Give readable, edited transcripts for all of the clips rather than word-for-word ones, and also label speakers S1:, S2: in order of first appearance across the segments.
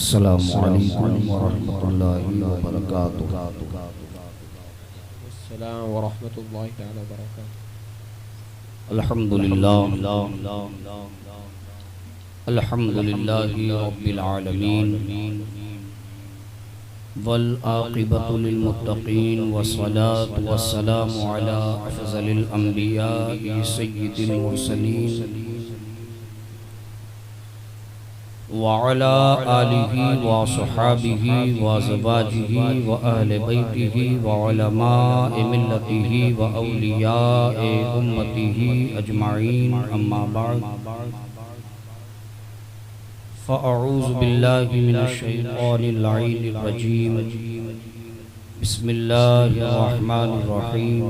S1: अस्सलामु अलैकुम वरहमतुल्लाहि वबरकातुहू।
S2: अस्सलाम वरहमतुल्लाहि तआला वबरकातुहू।
S1: अल्हम्दुलिल्लाहि रब्बिल आलमीन वल आक़िबतु लिल मुत्तक़ीन वस्सलातु वस्सलामु अला अफ़ज़लिल अंबियाइ सय्यिदिल मुरसलीन व अला आलिहि व अस्हाबिहि व अज़वाजिहि व अहले बैतिहि व उलमाए मिल्लतिहि व औलियाए उम्मतिहि अजमाइन अम्मा बाद फ़अऊज़ु बिल्लाहि मिनश शैतानिर रजीम बिस्मिल्लाहिर रहमानिर रहीम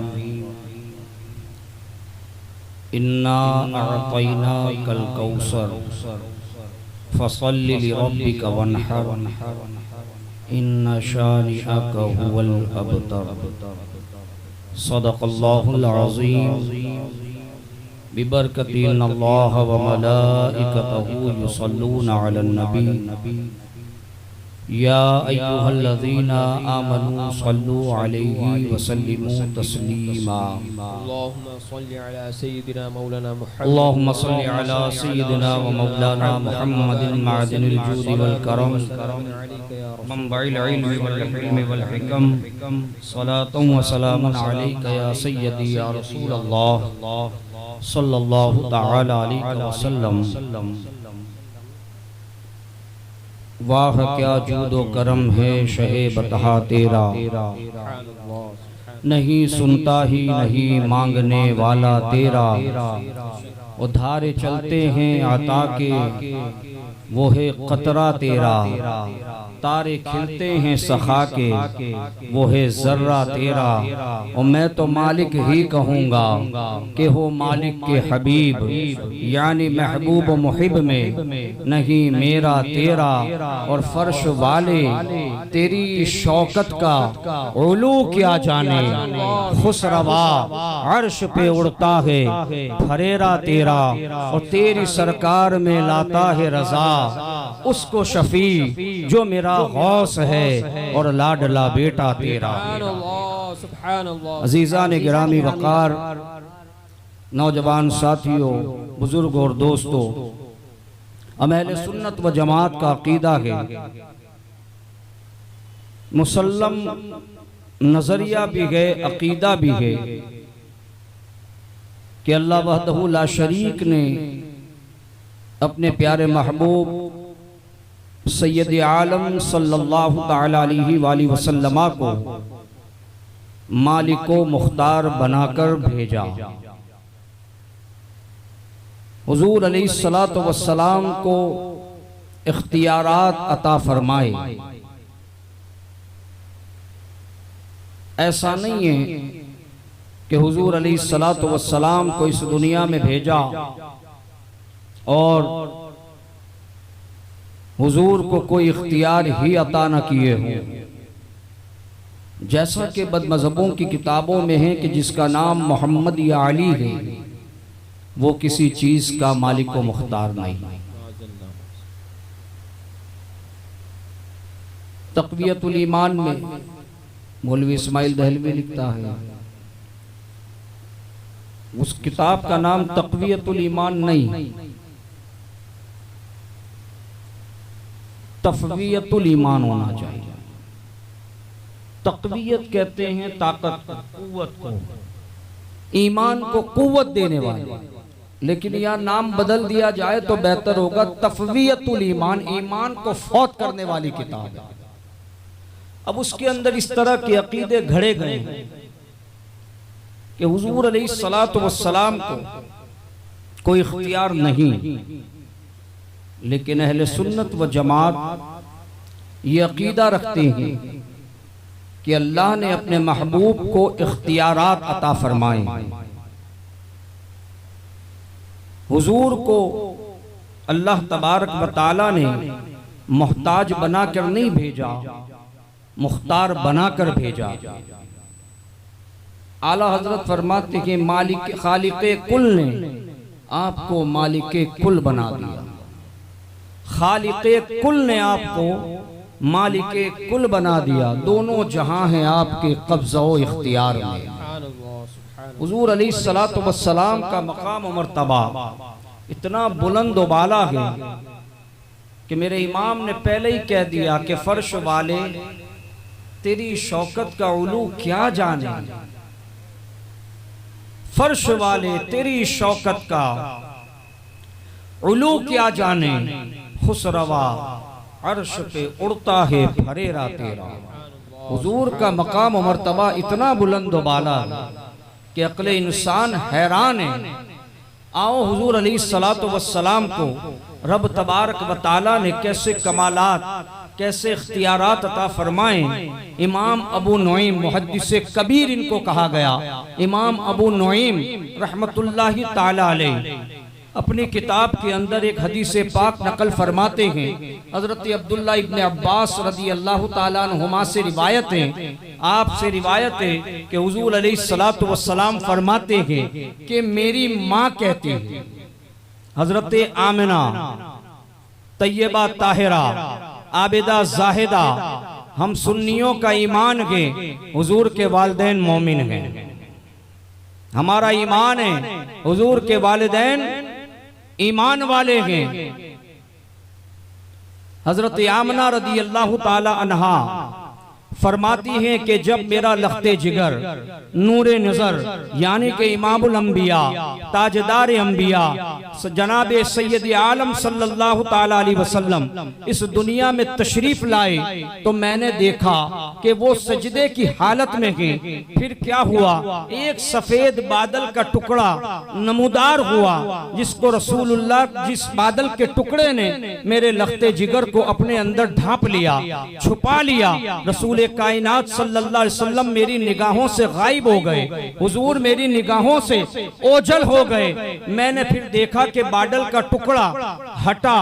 S1: इन्ना अअतैनाकल कौसर फसल्लि लिरब्बिका वन्हर इन्ना शानिअका हुवल अबतर। सदक़ल्लाहुल अज़ीम। बिबरकति इन्नल्लाह व मलाइकतहू युसल्लूना अलन नबी या अय्युहल्लज़ीना आमनू सल्लू अलैहि व सल्लिमू तस्लीमा।
S2: अल्लाहुम्मा सल्लि अला सय्यिदिना मौलाना मुहम्मद
S1: अल्लाहुम्मा सल्लि अला सय्यिदिना व मौलाना मुहम्मदिन मादिनिल जूदि वल करम मंबइल इल्मि वल हिल्मि वल हिकम सलातु व सलामुन अलैका या सय्यदी या रसूलल्लाह सल्लल्लाहु तआला अलैहि वसल्लम। वाह क्या जूदो करम है शहे बतहा तेरा, नहीं सुनता ही नहीं मांगने वाला तेरा। उधारे चलते हैं आता के वो है कतरा तेरा, तारे खिलते हैं सखा के वो है जर्रा तेरा। और मैं तो मालिक ही कहूँगा कि हो मालिक के हबीब, यानी महबूब मुहिब में नहीं मेरा तेरा। और फर्श वाले तेरी शौकत का उलू क्या जाने, खुसरवा अर्श पे उड़ता है फरेरा तेरा। और तेरी सरकार में लाता है रजा उसको शफी जो मेरा गौस है और लाडला बेटा तेरा। अजीज़ान गिरामी वक़ार, नौजवान साथियों, बुजुर्ग और दोस्तों, हम अहले सुन्नत व जमात का अकीदा है, मुसल्लम नजरिया भी है, अकीदा भी है कि अल्लाह वहदहू ला शरीक ने अपने प्यारे महबूब सैयद आलम सल्लल्लाहु तआला अलैहि वसल्लम को मालिको मुख्तार बनाकर भेजा। हुजूर अलैहिस्सलातु वस्सलाम को इख्तियारात अता फरमाए। ऐसा नहीं है कि हुजूर अलैहिस्सलातु वस्सलाम को इस दुनिया में भेजा और हुजूर को कोई इख्तियार ही अता न किए हों। जैसा कि बदमज़हबों की किताबों में है कि जिसका नाम मोहम्मद या अली है वो किसी चीज का मालिक व मुख्तार नहीं। तक़वियतुल ईमान में मौलवी इस्माइल दहलवी लिखता है, उस किताब का नाम तक़वियतुल ईमान नहीं, तफ़वियतुल ईमान होना चाहिए। तक़वियत कहते हैं ताकत को, कुव्वत को, ईमान को कुव्वत देने वाले, लेकिन यह नाम बदल दिया जाए तो बेहतर होगा तफ़वियतुल ईमान, ईमान को फौत करने वाली किताब है। अब उसके अंदर इस तरह के अकीदे घड़े गए हैं कि हुजूर अलैहिस्सलातु वस्सलाम को कोई इख्तियार नहीं, लेकिन अहले सुन्नत व जमात ये अकीदा रखते हैं कि अल्लाह ने अपने महबूब को इख्तियारात अता फरमाए। हुजूर को अल्लाह तबारक व तआला ने मोहताज बनाकर नहीं भेजा, मुख्तार बनाकर भेजा। आला हजरत फरमाते हैं मालिक खालिक कुल ने आपको मालिक कुल बना दिया। खालिके कुल ने आपको मालिके कुल बना दिया। दोनों जहां हैं आपके कब्ज़ा व इख्तियार में। हुजूर अलैहिस्सलातु वस्सलाम का मकाम व मर्तबा इतना बुलंद व बाला है कि मेरे इमाम ने पहले ही कह दिया कि फर्श वाले तेरी शौकत का उलू क्या जाने, फर्श वाले तेरी शौकत का उलू क्या जाने, खुसरवा अर्श पे उड़ता है फरेरा तेरा। हुजूर का मकाम व मर्तबा इतना बुलंद व बाला कि अक्ल इंसान हैरान है। आओ हुजूर अलैहिस्सलातु वस्सलाम को रब तबारक व तआला ने कैसे कमालात, कैसे इख्तियारात अता फरमाए। इमाम अबू नुईम मुहद्दिसे कबीर इनको कहा गया। इमाम अबू नुईम रहमतुल्लाहि ताला अलैह अपनी किताब के अंदर एक हदीस पाक नकल फरमाते हैं। हजरत अब्दुल्ला इब्न अब्बास रदी अल्लाह ताला अन्हुमा से रिवायत है, आपसे रिवायत है कि हुजूर अलैहिस्सलातु वस्सलाम फरमाते हैं कि मेरी माँ कहती है, हजरत आमिना तैयबा ताहिरा आबिदा जाहिदा, हम सुन्नियों का ईमान है हुजूर के वालिदैन मोमिन हैं। हमारा ईमान है हुजूर के वालिदैन ईमान वाले हैं। हजरत आमना रदी अल्लाह ताला अन्हा फरमाती हैं कि जब मेरा लख्ते जिगर नूरे नजर यानी कि इमामुल अंबिया ताजदार अंबिया जनाब सैयद आलम सल्लल्लाहु ताला अलैहि वसल्लम इस दुनिया में तशरीफ लाए तो मैंने देखा कि वो सजदे की हालत में हैं। फिर क्या हुआ, एक सफेद बादल का टुकड़ा नमूदार हुआ जिसको रसूलुल्लाह, जिस बादल के टुकड़े ने मेरे लख्ते जिगर को अपने अंदर ढांप लिया, छुपा लिया। रसूल कायनात सल्लल्लाहु अलैहि वसल्लम मेरी निगाहों से गायब हो गए, हुजूर मेरी निगाहों से ओझल हो गए। मैंने फिर देखा कि बादल का टुकड़ा हटा,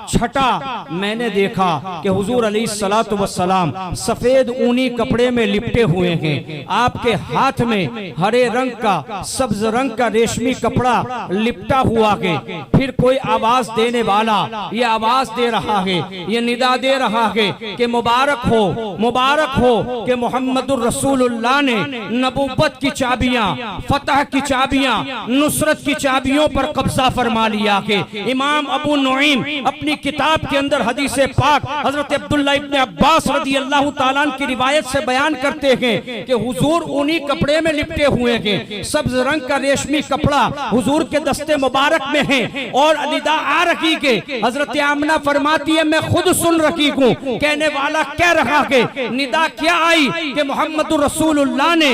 S1: छटा। मैंने देखा कि हुजूर अलैहिस्सलातु वस्सलाम सफेद ऊनी कपड़े में लिपटे हुए हैं। आपके हाथ में हरे रंग का, सब्ज रंग का रेशमी कपड़ा लिपटा हुआ है। फिर कोई आवाज देने वाला ये आवाज दे रहा है, ये निदा दे रहा है कि मुबारक हो, मुबारक हो कि मोहम्मदुर रसूलुल्लाह ने नबूवत की चाबियां, फतह की चाबियां, नुसरत की चाबियों पर कब्जा फरमा लिया है। इमाम अबू नुईम अपनी किताब के अंदर हदीस पाक हजरत अब्दुल्ला इब्न अब्बास रदी अल्लाह ताला अन्हु की रिवायत से बयान करते हैं कि हुजूर उन्हीं कपड़े में लिपटे हुए हैं, सब्ज रंग का रेशमी कपड़ा हुजूर के दस्ते मुबारक में है और निदा आ रही है। हजरत आमना फरमाती है मैं खुद सुन रही हूँ, कहने वाला कह रहा है निदा क्या आई कि मोहम्मदुर रसूलुल्लाह ने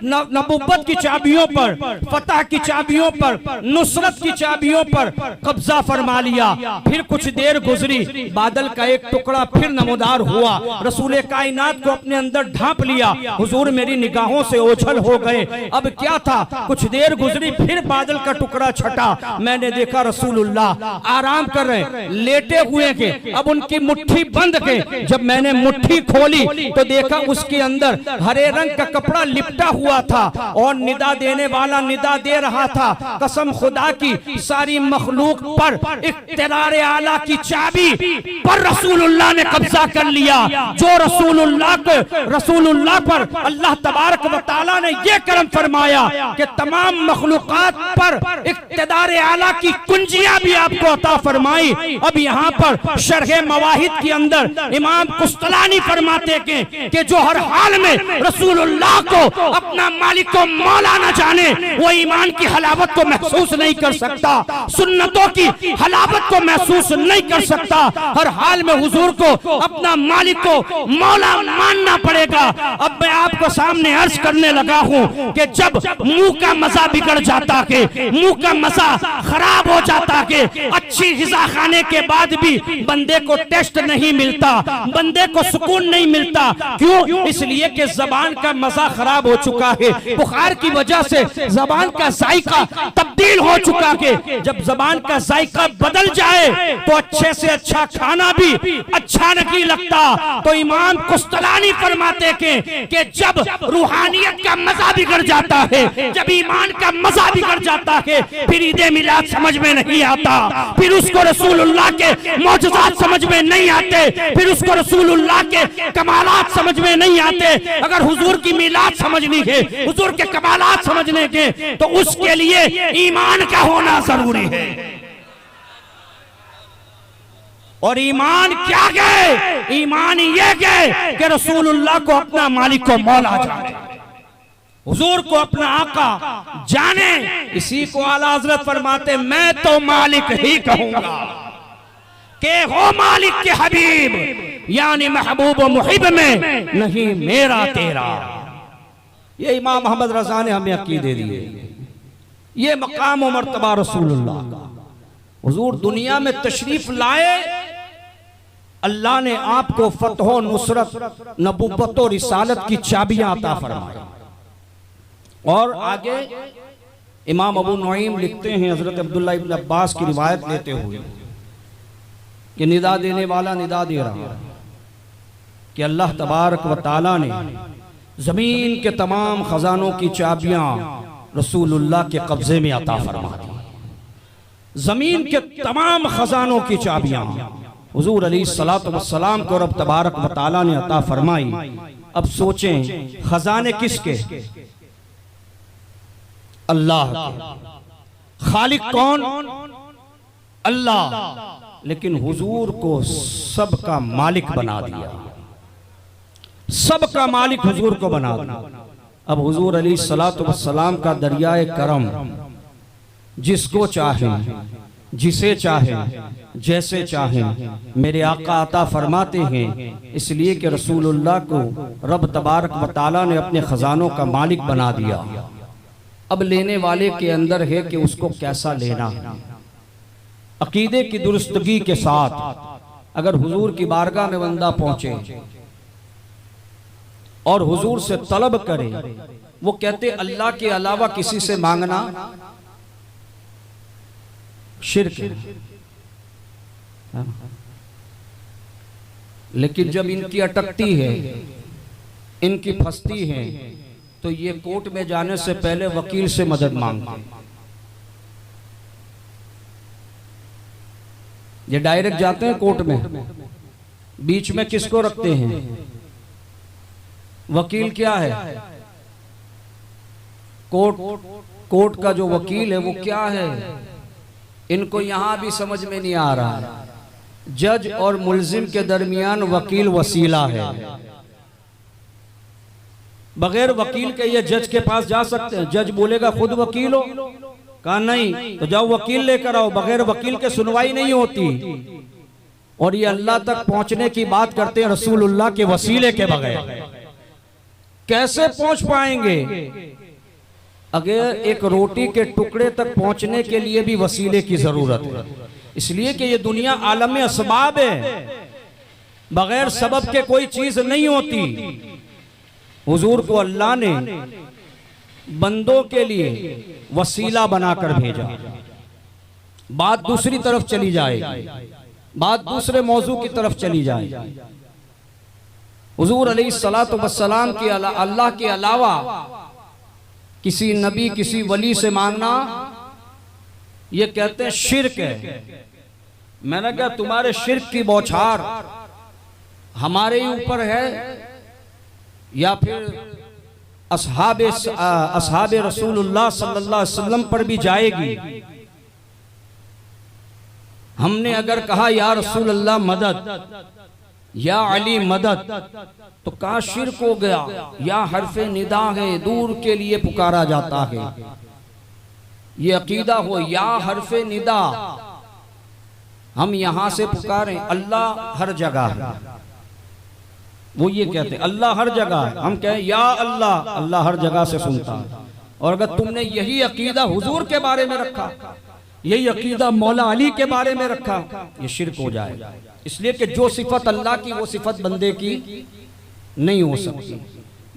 S1: नबूवत की चाबियों पर, फतह की चाबियों पर, नुसरत की चाबियों पर कब्जा फरमा लिया। फिर कुछ देर गुजरी, बादल का एक टुकड़ा फिर नमूदार हुआ, रसूल कायनात को अपने अंदर ढांप लिया। हुजूर मेरी निगाहों से ओझल हो गए। अब क्या था, कुछ देर गुजरी, फिर बादल का टुकड़ा छटा। मैंने देखा रसूलुल्लाह आराम कर रहे, लेटे हुए थे। अब उनकी मुट्ठी बंद है। जब मैंने मुट्ठी खोली तो देखा उसके अंदर हरे रंग का कपड़ा लिपटा हुआ था और निदा देने वाला निदा दे रहा था, कसम खुदा की सारी मखलूक पर इख्तियार आला की चाबी पर रसूलुल्लाह ने कब्जा कर लिया। जो रसूलुल्लाह पर अल्लाह तबारक व तआला ने यह करम फरमाया कि तमाम मखलूकात पर इख्तियार आला की कुंजियां भी आपको अता फरमाई। अब यहाँ पर शरह मवाहिद के अंदर इमाम कुस्तलानी फरमाते कि जो हर हाल में रसूलुल्लाह को अपना मालिक को मौला न जाने वो ईमान की हलावत को महसूस नहीं कर सकता, सुन्नतों की हलावत को महसूस नहीं कर सकता। हर हाल में हुजूर को अपना मालिक को मौला मानना पड़ेगा। अब मैं आपको सामने अर्ज करने लगा हूँ कि जब मुंह का मजा बिगड़ जाता है, मुंह का मजा खराब हो जाता है, अच्छी ग़िज़ा खाने के बाद भी बंदे को टेस्ट नहीं मिलता, बंदे को सुकून नहीं मिलता,
S3: क्यों? इसलिए कि जबान का मजा खराब हो चुका है, बुखार की वजह से जबान का जायका तब्दील हो चुका है। जब जबान का जायका बदल जाए तो अच्छे से अच्छा खाना भी अच्छा नहीं लगता। तो इमाम कुस्तलानी फरमाते कि जब रूहानियत का मजा बिगड़ जाता है, जब ईमान का मजा बिगड़ जाता है, फिर ईद मिलाद समझ में नहीं आता, फिर उसको रसूलुल्लाह के मौजज़ात समझ में नहीं आते, फिर उसको रसूलुल्लाह के कमालात समझ में नहीं आते। अगर हुजूर की मिलाद समझनी है, हुजूर के कमालात समझने के, तो उसके लिए ईमान का होना जरूरी है। और ईमान क्या गए? ईमान ये गए कि रसूलुल्लाह को अपना मालिक को मौला जाने, हुजूर को अपना आका जाने। इसी को आला हज़रत फरमाते, मैं तो मालिक ही कहूंगा के हो मालिक के हबीब, यानी महबूब व मुहिब में नहीं मेरा तेरा। ये इमाम मोहम्मद रज़ा ने हमें अकीदे दिए। ये मकाम व मर्तबा रसूलुल्लाह का। हुजूर दुनिया में तशरीफ लाए, अल्लाह ने आपको फतह नुसरत नबुव्वत और रिसालत की चाबियां अता फरमाई। और आगे इमाम अबू नुईम लिखते हैं, हजरत अब्दुल्ला इब्न अब्बास की रिवायत लेते हुए, कि निदा देने वाला निदा दे रहा कि अल्लाह तबारक व तआला ने जमीन के तमाम खजानों की चाबियां रसूलुल्लाह के कब्जे में अता फरमा दी। जमीन के तमाम खजानों की चाबियां हुजूर अलैहिस्सलातु वस्सलाम को रब तबारक व तआला ने अता फरमाई। अब सोचें, खजाने किसके? अल्लाह के। खालिक कौन? अल्लाह। लेकिन हुजूर को सबका मालिक बना दिया, सबका मालिक हुजूर को बना दिया। अब हुजूर अलैहिस्सलातु वस्सलाम का दरियाए करम जिसको चाहें, जिसे चाहें, जैसे चाहें मेरे आका अता फरमाते हैं। इसलिए कि रसूलुल्लाह को रब तबारक व तआला ने अपने खजानों का मालिक बना दिया। अब लेने वाले के अंदर है कि उसको कैसा लेना है। अकीदे की दुरुस्तगी के साथ अगर हुजूर की बारगाह में बंदा पहुंचे और हुजूर से तलब करे, वो कहते अल्लाह के अलावा किसी से मांगना शिर्क है। लेकिन जब इनकी अटकती है, इनकी फंसती है, तो ये कोर्ट में जाने से पहले वकील से मदद मांगते। ये डायरेक्ट जाते हैं कोर्ट में, बीच में किसको रखते हैं? वकील क्या है? कोर्ट का जो वकील है वो क्या है? इनको यहां भी समझ में नहीं आ रहा है। जज और मुल्जिम के दरमियान वकील वसीला है। बगैर वकील के ये जज के पास जा सकते हैं? जज बोलेगा खुद वकील हो? कहा नहीं, तो जाओ वकील लेकर आओ। बगैर वकील के सुनवाई नहीं होती। और ये अल्लाह तक पहुंचने की बात करते हैं रसूलुल्लाह के वसीले के बगैर। कैसे पहुंच पाएंगे? अगर एक रोटी के टुकड़े तक पहुंचने के लिए भी वसीले की जरूरत है। इसलिए कि ये दुनिया आलम असबाब है, बगैर सबब के कोई चीज नहीं होती। हुजूर को अल्लाह ने बंदों के लिए वसीला बनाकर भेजा। बात दूसरी तरफ चली जाएगी, बात दूसरे मौजू की तरफ चली जाएगी। हुजूर अलैहिस्सलातु वस्सलाम के अल्लाह के अलावा किसी नबी, किसी वली से मांगना, ये कहते हैं शिर्क है। मैंने कहा तुम्हारे शिर्क की बौछार हमारे ऊपर है या फिर असहाबे रसूलुल्लाह सल्लल्लाहु अलैहि वसल्लम पर भी जाएगी। हमने अगर कहा या रसूल अल्लाह मदद, या अली मदद, तो कहा शिर्क हो गया। या हरफे निदा है, दूर के लिए पुकारा जाता है। ये अकीदा हो, या हरफे निदा, हम यहां से पुकारें। अल्लाह हर जगह है, वो ये कहते हैं अल्लाह हर जगह है। हम कहें या अल्लाह, अल्लाह हर जगह से सुनता है। और अगर तुमने यही अकीदा हुजूर के बारे में रखा, यही अकीदा मौला अली के बारे में रखा, ये शिर्क हो जाएगा। इसलिए कि जो सिफत अल्लाह की वो सिफत बंदे की
S1: नहीं हो सकती।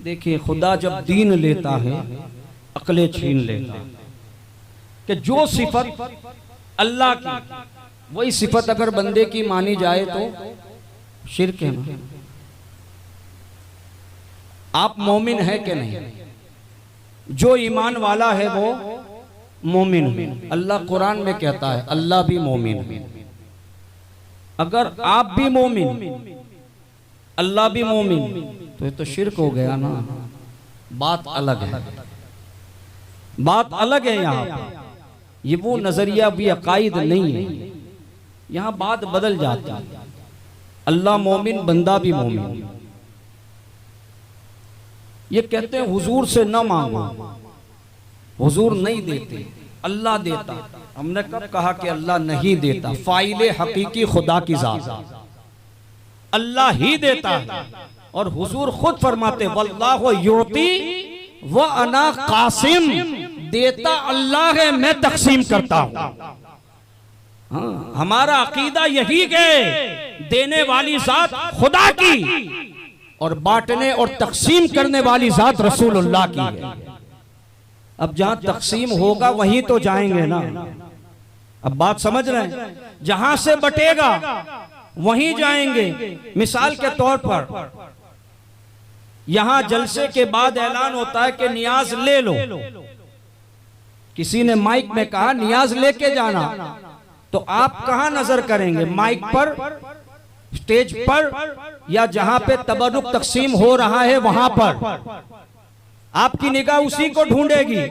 S1: देखिए खुदा जब दीन लेता है अक्ले छीन लेता है कि जो सिफत अल्लाह की वही सिफत अगर बंदे की मानी जाए तो शिर्क है ना। आप मोमिन है कि नहीं? जो ईमान वाला है वो मोमिन है। अल्लाह कुरान में कहता है अल्लाह भी मोमिन है। अगर आप भी मोमिन अल्लाह भी मोमिन तो ये तो शिर्क हो गया ना। बात अलग है, बात अलग है। यहाँ पर ये वो नजरिया भी अकायद नहीं है। यहाँ बात बदल जाती है। अल्लाह मोमिन बंदा भी मोमिन। ये कहते हैं हुजूर से न मांगो, हुजूर नहीं देते अल्लाह देता। हमने कब कहा कि अल्लाह नहीं देता? फाइले हकीकी खुदा की जात अल्लाह ही देता है। और हुजूर खुद फरमाते वल्लाहु युती व अना कासिम, देता अल्लाह है मैं तकसीम करता हूं। हाँ, हमारा अकीदा यही है देने वाली जात खुदा की और बांटने और तकसीम करने वाली जात रसूलुल्लाह की है। अब जहां तकसीम होगा वहीं तो जाएंगे ना। अब बात समझ रहे हैं? जहां से बटेगा वहीं जाएंगे। मिसाल के तौर पर यहां जलसे के बाद ऐलान होता है कि नियाज ले लो। किसी ने माइक में कहा नियाज लेके जाना, तो आप कहां नजर करेंगे? माइक पर, स्टेज पर, या जहां पे तबरुक तकसीम हो रहा है वहां पर? आपकी निगाह उसी को ढूंढेगी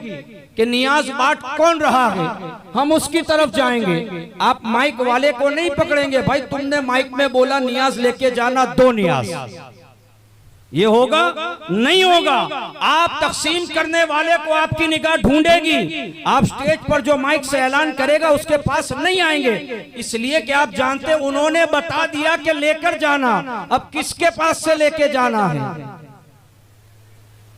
S1: कि नियाज बांट कौन रहा है, हम उसकी तरफ जाएंगे। आप माइक वाले को नहीं पकड़ेंगे, भाई तुमने माइक में बोला नियाज लेके जाना, दो नियाज। ये होगा? नहीं होगा। आप तकसीम करने वाले को आपकी निगाह ढूंढेगी। आप स्टेज पर जो माइक से ऐलान करेगा उसके पास नहीं आएंगे, इसलिए कि आप जानते उन्होंने बता दिया कि लेकर जाना। अब किसके पास से लेके जाना है?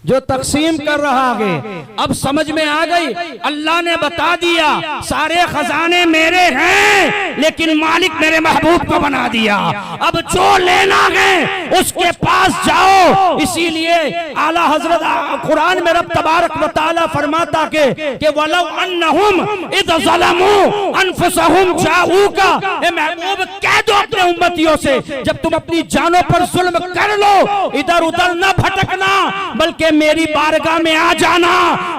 S1: जो तकसीम कर रहा है। अब समझ में आ गई? अल्लाह ने बता दिया सारे खजाने मेरे हैं, लेकिन मालिक मेरे महबूब को बना दिया। अब जो लेना है उसके पास जाओ। इसीलिए आला हजरत कुरान में रब तबारक व तआला फरमाता कि वलौ अन्नहुम इद ज़लमू अनफुसहुम जाऊका, ए महबूब कह दो अपने उम्मतियों से जब तुम अपनी जानों पर जुल्म कर लो, इधर उधर न भटकना, बल्कि मेरी बारगाह में आ जाना।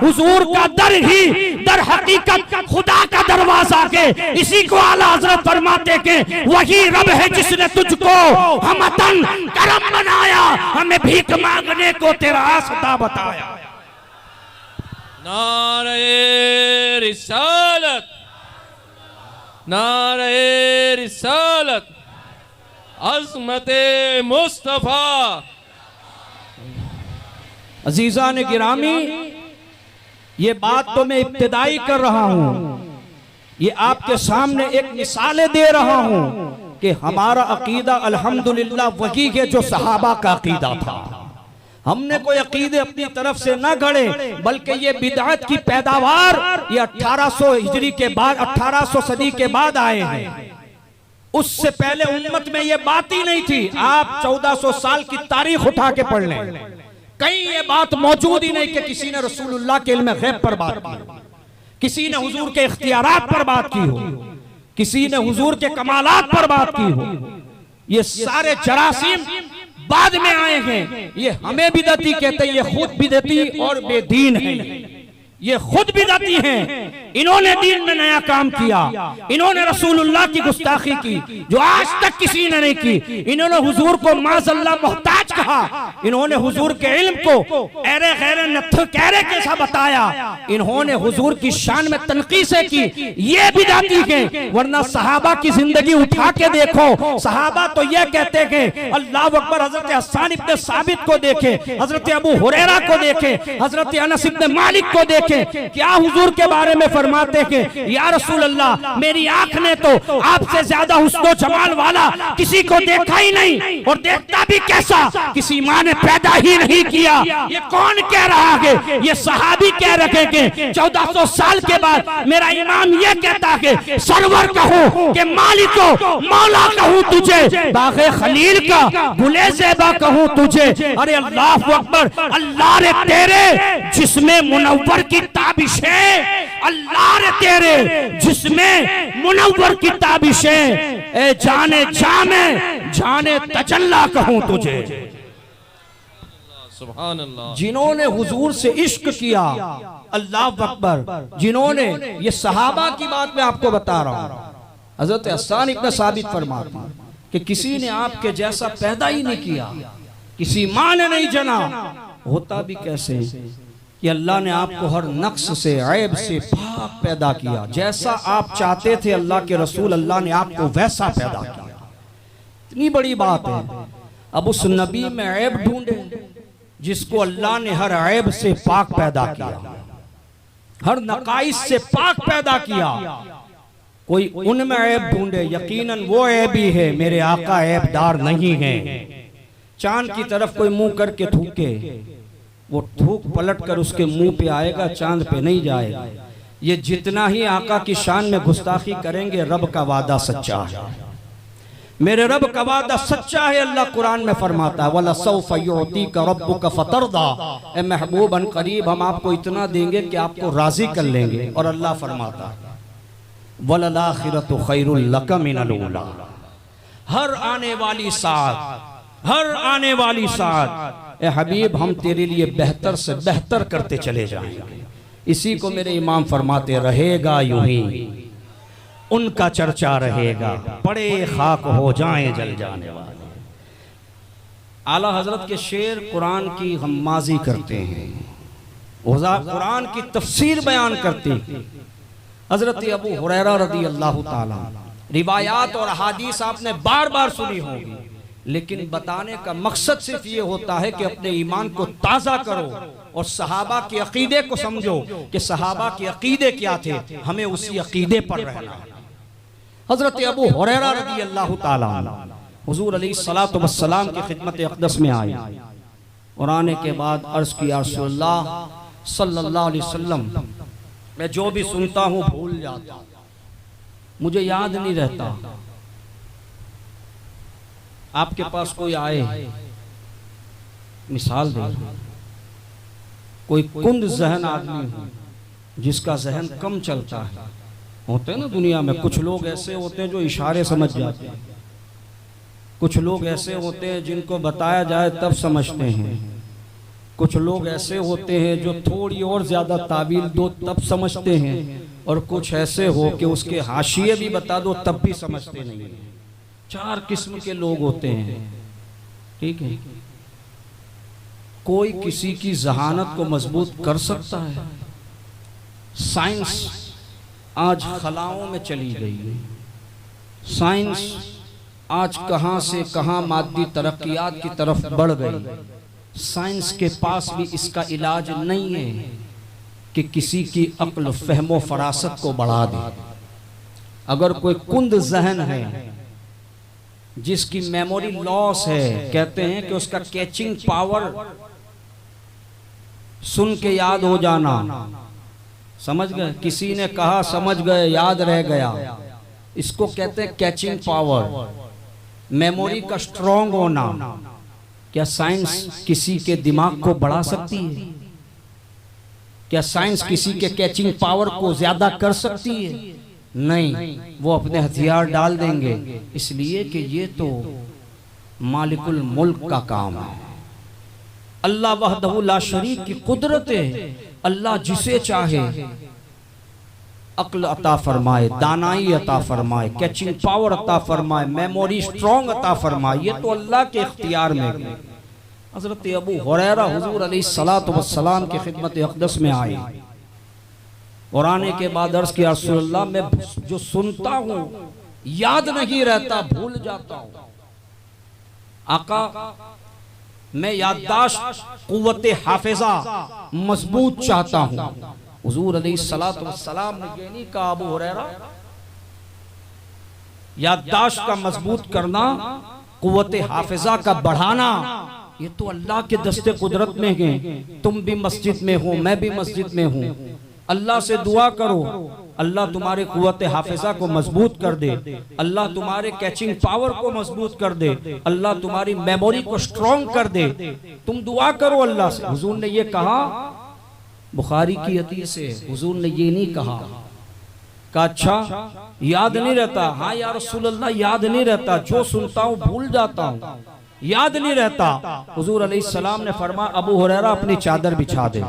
S1: हुजूर का दर ही दर हकीकत खुदा का दरवाजा के। इसी को आला हजरत फरमाते के वही रब है जिसने तुझको हमतन करम बनाया, हमें भीख मांगने को तेरा रास्ता बताया।
S2: नारे रिसालत, नारे रिसालत, अज़मते मुस्तफा।
S1: अजीजा ने गिरामी, ये बात तो मैं इब्तिदाई कर रहा हूं, ये आपके सामने एक मिसालें दे रहा हूं कि हमारा अकीदा अल्हम्दुलिल्लाह वही है जो सहाबा का अकीदा था। हमने कोई अकीदे अपनी तरफ से न गढ़े, बल्कि ये बिदअत की पैदावार ये 1800 हिजरी के बाद, 1800 सदी के बाद आए हैं। उससे पहले उम्मत में ये बात ही नहीं थी। आप 1400 साल की तारीख उठा के पढ़ लें, कहीं ये बात मौजूद ही नहीं कि किसी ने रसूलुल्लाह के इल्म गैब पर बात की हो, किसी ने हुजूर के इख्तियारात पर बात की हो, किसी ने हुजूर के कमालात पर बात की हो। ये सारे जरासीम बाद में आए हैं। ये हमें बिदअती कहते हैं, ये खुद बिदअती और बेदीन है। ये खुद बिदअती हैं। इन्होंने दीन में नया काम किया, इन्होंने रसूलुल्लाह की गुस्ताखी की जो आज तक किसी ने नहीं की। इन्होंने हुजूर को माज़अल्लाह मोहताज कहा, इन्होंने हुजूर के इल्म को एरे गैरे नत्थ कहरे कैसा बताया, इन्होंने हुजूर की शान में तनकीसें की। ये बिदअती हैं। वरना सहाबा की जिंदगी उठा के देखो, सहाबा तो ये कहते हैं अल्लाह अकबर। हजरत हसन इब्न साबित को देखे, हजरत अबू हुरैरा को देखे, हजरत अनस इब्न मालिक को देखे,
S3: देखें क्या हुजूर के बारे में फरमाते हैं, या रसूल अल्लाह मेरी आंख ने तो आपसे ज्यादा हुस्न जमाल वाला किसी को देखा ही नहीं, और देखता भी कैसा, किसी माँ ने पैदा ही नहीं किया। ये कौन कह रहा है? ये सहाबी कह रहे हैं 1400 साल के बाद मेरा इमाम ये कहता है सरवर कहूं कि मालिको मौला कहूं तुझे, बाग़े खलील का गुले ज़ेबा कहूं तुझे। अरे अल्लाह अकबर, अल्लाह रे तेरे जिसमें मुनव्वर की ताबिशें, अल्लाह रे तेरे जिसमें मुनव्वर की ताबिशें, ए जाने जामे जाने तजल्ला कहूं तुझे।
S2: सुभान अल्लाह।
S3: जिन्होंने हुजूर से इश्क किया, अल्लाह अकबर, जिन्होंने, ये सहाबा की बात मैं आपको बता रहा हूं। हजरत हसन इब्न साबित फरमाते हैं कि किसी ने आपके जैसा पैदा ही नहीं किया, किसी माँ ने नहीं जना। होता भी कैसे कि अल्लाह ने आपको हर नक्स से, ऐब से पाक पैदा किया। जैसा आप चाहते थे अल्लाह के रसूल, अल्लाह ने आपको वैसा पैदा किया। इतनी बड़ी बात है। अब उस नबी में ऐब ढूंढे जिसको अल्लाह ने हर ऐब से पाक पैदा किया, हर नकाइस से पाक पैदा किया। कोई उनमें ऐब ढूंढे, यकीनन वो ऐब ही है, मेरे आका ऐबदार नहीं है। चांद की तरफ कोई मुंह करके थूके, वो थूक पलट कर उसके मुंह पे आएगा, चांद पे नहीं जाएगा। ये जितना ही आका की शान में गुस्ताखी करेंगे, रब का वादा सच्चा है, मेरे रब का वादा सच्चा है। अल्लाह कुरान में फरमाता है वला सौफ युतीका रब्बुका फतरदा, ए महबूब अन करीब हम आपको इतना देंगे कि आपको राजी कर लेंगे। और अल्लाह फरमाता है वलल आखिरतु खैरुल लका मिनल ऊला, हर आने वाली साथ, हर आने वाली साथ ए हबीब हम तेरे लिए बेहतर से बेहतर करते चले जाएंगे। इसी को मेरे इमाम फरमाते रहेगा यूं ही उनका चर्चा रहेगा, पड़े खाक हो जाएं जल जाने वाले। आला हजरत के शेर कुरान की गम्माजी करते हैं, कुरान की तफसीर बयान करते हैं। हजरत अबू हुरैरा रदी अल्लाह ताला, रिवायात और अहादीस आपने बार बार सुनी होगी, लेकिन बताने का मकसद सिर्फ ये होता है कि अपने ईमान को ताज़ा करो और सहाबा के अकीदे को समझो कि सहाबा के अकीदे क्या थे, हमें उसी अकीदे पर रहना है। हजरत अबू हुरैरा रज़ी अल्लाह ताला हुजूर अलैहिस्सलातु वस्सलाम की खिदमत अक़दस में आए और आने के बाद अर्ज़ किया रसूलुल्लाह सल्लल्लाहु अलैहि वसल्लम, मैं जो भी सुनता हूँ भूल जाता हूँ, मुझे याद नहीं रहता। आपके पास कोई आए, मिसाल दे, कोई कुंद जहन आदमी हो जिसका जहन कम चलता है, होते हैं ना दुनिया में, कुछ लोग ऐसे होते हैं जो इशारे समझ जाते हैं, कुछ लोग ऐसे होते हैं जिनको बताया जाए तब समझते हैं, कुछ लोग ऐसे होते हैं जो थोड़ी और ज्यादा तावील दो तब समझते हैं, और कुछ ऐसे हो कि उसके हाशिए भी बता दो तब भी समझते नहीं हैं। 4 किस्म के लोग होते हैं, ठीक है। कोई किसी की जहानत को मजबूत कर सकता है। साइंस आज खलाओं में चली गई है, साइंस आज कहां से कहां मादी तरक्कियात की तरफ बढ़ गई। साइंस के पास भी इसका इलाज नहीं है कि किसी की अक्ल फहमो फरासत को बढ़ा दे। अगर कोई कुंद जहन है जिसकी मेमोरी लॉस है, कहते हैं कि उसका कैचिंग पावर, सुन के याद हो जाना, समझ गए, किसी ने कहा समझ गए, याद रह गया, इसको कहते हैं कैचिंग पावर, मेमोरी का स्ट्रॉन्ग होना। क्या साइंस किसी के दिमाग को बढ़ा सकती है? क्या साइंस किसी के कैचिंग पावर को ज्यादा कर सकती है? नहीं, वो अपने हथियार डाल देंगे, इसलिए कि ये तो मालिकुल मुल्क का काम है। अल्लाह वहदहू ला शरीक की कुदरत है। अल्लाह जिसे चाहे अक्ल अता फरमाए, दानाई अता फरमाए, कैचिंग पावर अता फरमाए, मेमोरी स्ट्रॉन्ग अता फरमाए, ये तो अल्लाह के इख्तियार में है। हजरत अबू हुरैरा हुजूर अलैहिस्सलातु वस्सलाम की खिदमत अक़दस में आए और आने के बाद अर्ज़ किया रसूलुल्लाह, मैं जो सुनता हूँ याद नहीं रहता, भूल जाता हूँ। आका, मैं याददाश्त कुव्वत हाफिजा मजबूत चाहता हूँ,
S1: हुजूर अलैहिस्सलातु वस्सलाम ने ये नहीं कहा अबू हुरैरा याददाश्त का मजबूत करना, कुव्वत हाफिजा का बढ़ाना, ये तो अल्लाह के दस्ते कुदरत में है। तुम भी मस्जिद में हो, मैं भी मस्जिद में हूँ, अल्लाह से दुआ करो, अल्लाह तुम्हारे कुव्वत हाफिजा को मजबूत कर दे, अल्लाह तुम्हारे कैचिंग पावर को मजबूत कर दे, अल्लाह तुम्हारी मेमोरी को स्ट्रॉन्ग कर दे। तुम दुआ करो अल्लाह से। हुजूर ने ये कहा, बुखारी की हदीस है, हुजूर ने ये नहीं कहा अच्छा याद नहीं रहता, हाँ या रसूल अल्लाह याद नहीं रहता, जो सुनता हूँ भूल जाता हूँ, याद नहीं रहता। हुजूर अलैहिस्सलाम ने फरमाया अबू हुरैरा अपनी चादर बिछा दे,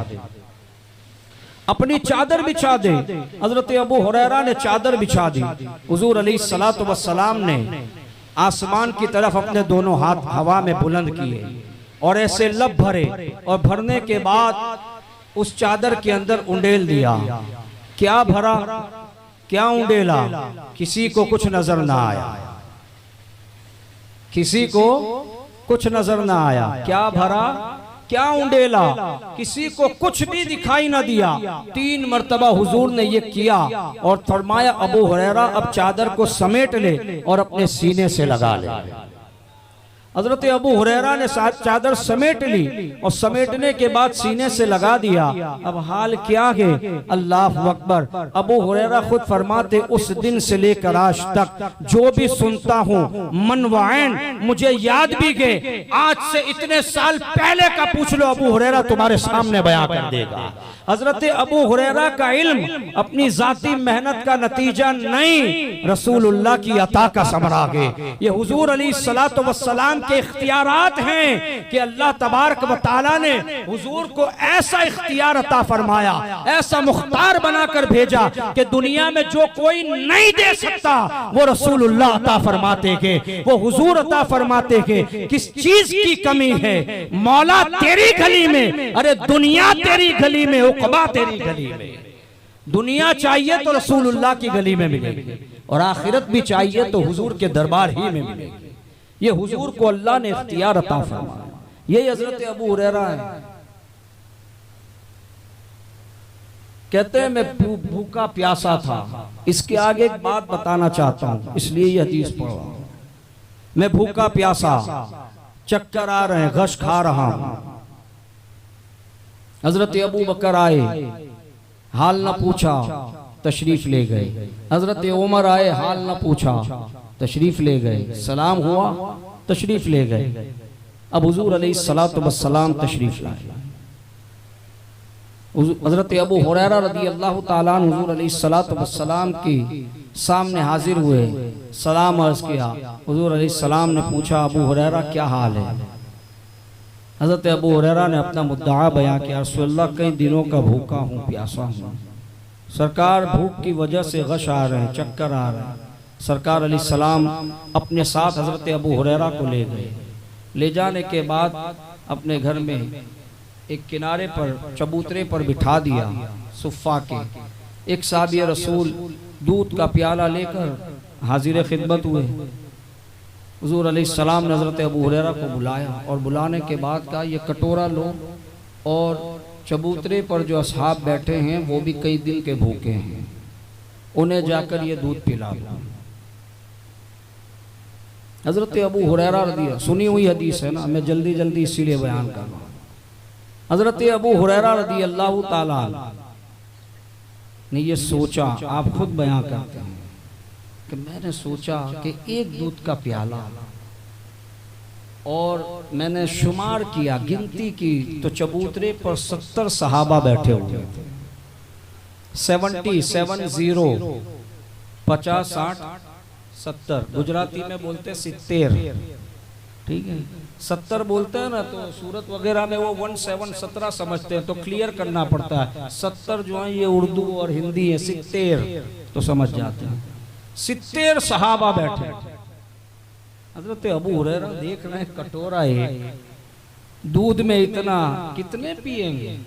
S1: अपनी चादर बिछा दे। हजरत अबू हुरैरा ने चादर बिछा दी। हुजूर अलैहिस्सलातु वस्सलाम ने आसमान की तरफ अपने दोनों हाथ हवा में बुलंद किए और ऐसे लब भरे, और भरने के बाद उस चादर के अंदर उंडेल दिया। क्या भरा, क्या उंडेला, किसी को कुछ नजर ना आया, किसी को कुछ नजर ना आया। क्या भरा, क्या उंडेला, किसी को कुछ भी दिखाई ना दिया। 3 मर्तबा हुजूर ने ये किया और फरमाया अबू हुरैरा अब चादर को समेट ले और अपने सीने से लगा ले। हजरत अबू हुरैरा ने चादर समेट ली और समेटने के बाद सीने से लगा दिया। अब हाल क्या है, अल्लाह अकबर। अबू हुरैरा खुद फरमाते उस दिन से लेकर आज तक जो भी सुनता हूँ मन व ऐन मुझे याद भी गए। आज से इतने साल पहले का पूछ लो, अबू हुरैरा तुम्हारे सामने बयां कर देगा। हजरत अबू हुरैरा का इल्म अपनी जाती मेहनत का नतीजा नहीं, रसूलुल्लाह की अता का समरा है। ये हुजूर अलैहिस्सलातु वस्सलाम के इख्तियारात हैं कि अल्लाह तबारक व तआला ने हुजूर को ऐसा इख्तियार अता फरमाया, ऐसा मुख्तार बनाकर भेजा कि दुनिया में जो कोई नहीं दे सकता वो रसूलुल्लाह अता फरमाते के, वो हुजूर अता फरमाते के। किस चीज की कमी है, मौला तेरी गली में, अरे दुनिया तेरी गली में, उक़बा तेरी गली में। दुनिया चाहिए तो रसूलुल्लाह की गली में मिलेगी, और आखिरत भी चाहिए तो हुजूर के दरबार ही में मिलेगी। ये हुजूर को अल्लाह ने इख्तियार अता फरमाया। यही हजरत अबू हुरैरा है। कहते हैं मैं भूखा प्यासा था। इसके आगे एक बात बताना चाहता हूं, इसलिए ये हदीस पढ़ा। मैं भूखा प्यासा, चक्कर आ रहे हैं, गश खा रहा हूं। हजरत अबू बकर आए, हाल न पूछा, तशरीफ ले गए। हजरत उमर आए, हाल न पूछा, तशरीफ ले गए। सलाम हुआ, तशरीफ ले गए। अब हुजूर अलैहिस्सलातु वस्सलाम तशरीफ लाए। हजरत अबू हुरैरा रज़ियल्लाहु ताला अन्हु हुजूर अलैहिस्सलातु वस्सलाम की सामने हाजिर हुए, सलाम अर्ज किया। हुजूर अलैहिस्सलाम ने पूछा अबू हुरैरा क्या हाल है। हजरत अबू हुरैरा ने अपना मुद्दा बयां किया, रसूलुल्लाह कई दिनों का भूखा हूँ, प्यासा हूँ सरकार, भूख की वजह से गश आ रहे हैं, चक्कर आ रहे हैं। सरकार अलैहिस्सलाम अपने साथ हजरत अबू हुरैरा को ले गए। ले जाने के बाद अपने घर में एक किनारे पर चबूतरे पर बिठा दिया, सुफ़ा के। एक साहबी रसूल दूध का प्याला लेकर हाजिर खिदमत हुए। हुजूर अलैहिस्सलाम ने हजरत अबू हुरैरा को बुलाया और बुलाने के बाद कहा ये कटोरा लो, और चबूतरे पर जो असहाब बैठे हैं वो भी कई दिन के भूखे हैं, उन्हें जाकर ये दूध पिला दो। हजरत अबू हुरैरा रज़ियल्लाहु, सुनी हुई हदीस है ना, मैं जल्दी जल्दी इसीलिए बयान कर रहा हूँ। हजरत अबू हुरैरा रज़ियल्लाहु ताला ने ये सोचा, आप खुद बयान करते हैं कि मैंने सोचा कि एक दूध का प्याला, और मैंने शुमार किया, गिनती की तो चबूतरे पर 70 सहाबा बैठे हुए थे। 70 50 60 70, गुजराती में बोलते 70, ठीक है। 70 बोलते हैं ना, तो सूरत वगैरह में वो 17 समझते हैं, तो क्लियर करना पड़ता है। 70 जो है ये उर्दू और हिंदी है, 70 तो समझ जाते हैं। 70 सहाबा बैठे। हजरत अबू हुरैरा देख रहे हैं कटोरा है, दूध में इतना, कितने पिएंगे।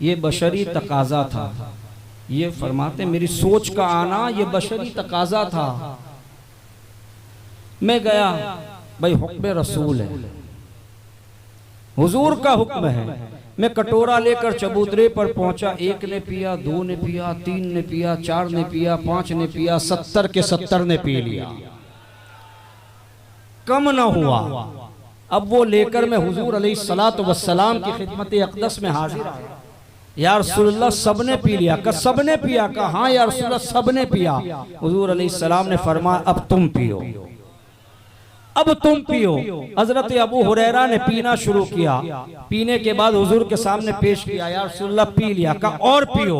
S1: ये बशरी तकाजा था। ये फरमाते मेरी सोच का आना ये बशरी तकाजा था। मैं गया, भाई हुक्म रसूल है, हुजूर का हुक्म है, मैं कटोरा लेकर चबूतरे पर पहुंचा। एक ने पिया, 2 ने पिया, 3 ने पिया, 4 ने पिया, 5 ने पिया, 70 के 70 ने पी लिया, कम न हुआ। अब वो लेकर मैं हुजूर अलैहिस्सलातु वस्सलाम की खिदमत अक़दस में हाजिर आया। या रसूलुल्लाह सबने पी लिया? का सबने पिया? का हाँ या रसूलुल्लाह सबने पिया। हुजूर अलैहिस्सलाम ने फरमाया अब तुम पियो, अब तुम पियो। हजरत अबू हुरैरा ने पीना शुरू किया। पीने के बाद हुजूर के सामने पेश किया, या रसूलुल्लाह पी लिया। का और पियो,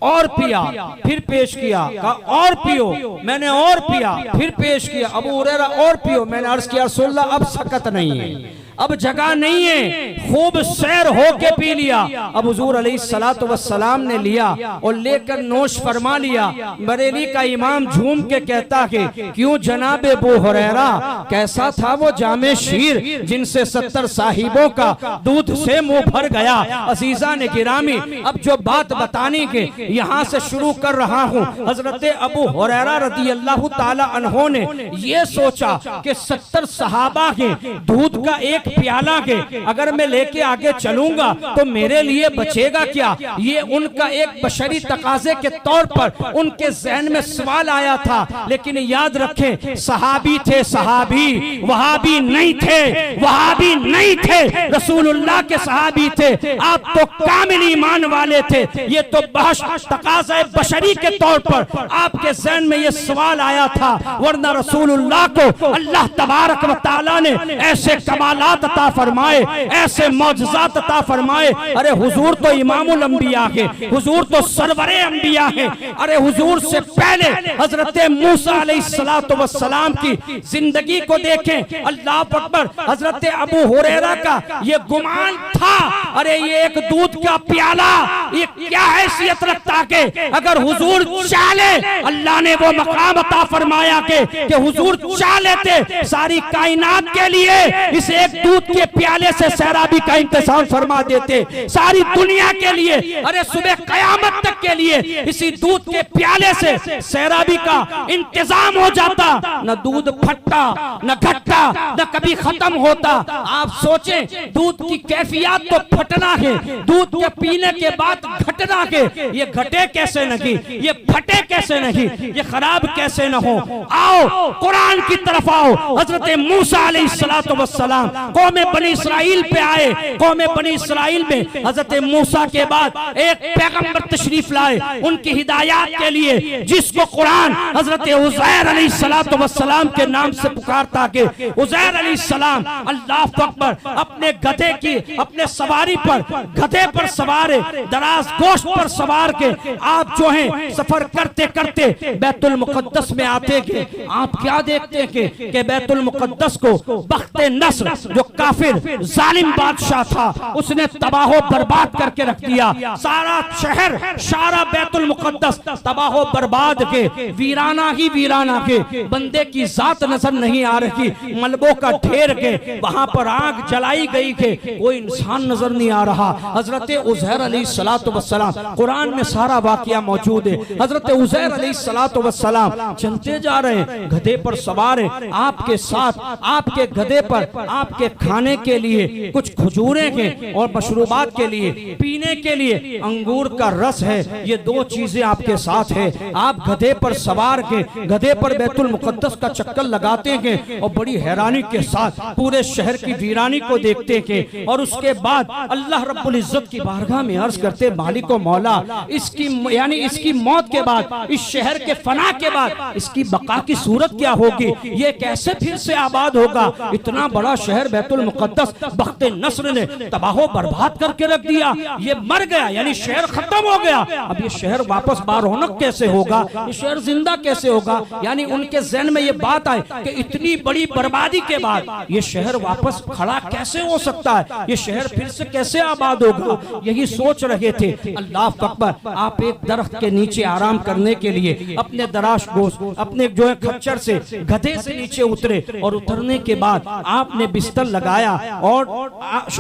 S1: और पिया। फिर पेश किया, का और पियो। मैंने और पिया, फिर पेश किया। अबू हुरैरा और पियो। मैंने अर्ज किया रसूलुल्लाह अब सकत नहीं है, अब जगह नहीं है, खूब सैर होके पी लिया। अब हुजूर अलैहिस्सलातु वस्सलाम ने लिया और लेकर नोश फरमा लिया। बरेली का इमाम झूम के कहता कि क्यों जनाब अबू हुरैरा, कैसा था वो जामे शीर जिनसे 70 साहिबों का दूध से मुंह भर गया। अजीजा ने गिरामी, अब जो बात बताने के यहाँ से शुरू कर रहा हूँ। हजरत अबू हुरैरा रदियल्लाहु ताला अन्हो ने ये सोचा कि 70 सहाबा के दूध का एक प्याला के अगर मैं लेके आगे चलूंगा तो मेरे लिए बचेगा क्या। ये उनका एक बशरी तकाजे के तौर पर उनके ज़हन में सवाल आया था। लेकिन याद रखें, सहाबी थे, सहाबी, वहाबी नहीं थे, वहाबी नहीं थे, रसूलुल्लाह के सहाबी थे। आप तो कामिल ईमान वाले थे। ये तो बहस तकाज़े बशरी के तौर पर आपके ज़हन में ये सवाल आया था, वरना रसूलुल्लाह को अल्लाह तबारक व तआला ने ऐसे कमालात अता फरमाए, ऐसे मौजज़ात अता फरमाए। अरे हुजूर तो इमामुल अंबिया है, हुजूर तो सरवरे अंबिया है। अरे हुजूर से पहले हजरत मूसा अलैहिस्सलातु वस्सलाम की जिंदगी को देखें। अल्लाह अकबर। हजरत अबू हुरैरा का ये गुमान था, अरे ये एक दूध का प्याला ये क्या हैसियत रखता के अगर हुजूर चाले, अल्लाह ने वो मकाम अता फरमाया कि हुजूर चाह लेते सारी कायनात के लिए इस एक दूध के प्याले से सैराबी का इंतजाम फरमा देते, सारी दुनिया के लिए, अरे सुबह कयामत तक के लिए इसी दूध के प्याले से सैराबी का इंतजाम हो जाता। न दूध फटता, न घटता, न कभी खत्म होता। आप सोचें, दूध की कैफियत तो फटना है, दूध के पीने के बाद घटना है। ये घटे कैसे नहीं, ये फटे कैसे नहीं, ये खराब कैसे न हो। आओ कुरान की तरफ आओ। हजरत मूसा अलैहिस्सलातु वस्सलाम कौमे बनी इसराइल पे आए। कौमे बनी इसराइल में हजरत मूसा के बाद एक पैगंबर तशरीफ लाए उनकी हिदायत के लिए, जिसको कुरान हजरत उज़ैर अलैहिस्सलातु वस्सलाम के नाम से पुकारता कि उज़ैर अलैहिस्सलाम अल्लाह अकबर अपने गधे की, अपने सवारी पर, गधे पर सवार, दराज गोश्त पर सवार के आप जो हैं सफर करते करते बैतुल मुकद्दस में आते के आप क्या देखते कि बैतुल मुकद्दस को बख्ते नस्र जो काफिर जालिम बादशाह था उसने तबाहो बर्बाद करके रख दिया। सारा शहर, सारा बैतुल मुकद्दस तबाहो बर्बाद के, वीराना ही वीराना के, बंदे की जात नजर नहीं आ रही, मलबों का ढेर के, वहां पर आग जलाई गई के, कोई इंसान नजर नहीं आ रहा। हजरत उज़ैर अलैहिस्सलातु वस्सलाम, कुरान में सारा वाकया मौजूद है। हजरत उज़ैर अलैहिस्सलातु वस्सलाम चलते जा रहे, गधे पर सवार है, आपके साथ आपके गधे पर आपके खाने के लिए कुछ खजूरें के और मशरूबात के लिए, पीने के लिए अंगूर का रस है। ये 2 चीजें आपके साथ है। आप गधे पर सवार के गधे पर बैतुल मुकद्दस का चक्कर लगाते हैं और बड़ी हैरानी के साथ पूरे शहर की वीरानी को देखते हैं। और उसके बाद अल्लाह रब्बुल इज्जत की बारगाह में अर्ज करते, मालिक व मौला, इसकी यानी इसकी मौत के बाद, इस शहर के फना के बाद इसकी बका की सूरत क्या होगी, ये कैसे फिर से आबाद होगा। इतना बड़ा शहर बैतुल मुकद्दस बख्ते नस्र ने तबाहो बर्बाद करके रख दिया, ये मर गया, यानी शहर खत्म हो गया। अब ये शहर वापस बारौनक कैसे होगा, ये शहर जिंदा कैसे होगा। यानी उनके ज़हन में ये बात आए कि इतनी बड़ी बर्बादी के बाद ये शहर वापस खड़ा कैसे हो सकता है, ये शहर फिर से कैसे आबाद होगा, यही सोच रहे थे। अल्लाह अकबर। आप एक दरख्त के नीचे आराम करने के लिए अपने दराज गोश, अपने जो है खच्चर से, गधे से नीचे उतरे और उतरने के बाद आपने बिस्तर
S3: लगाया और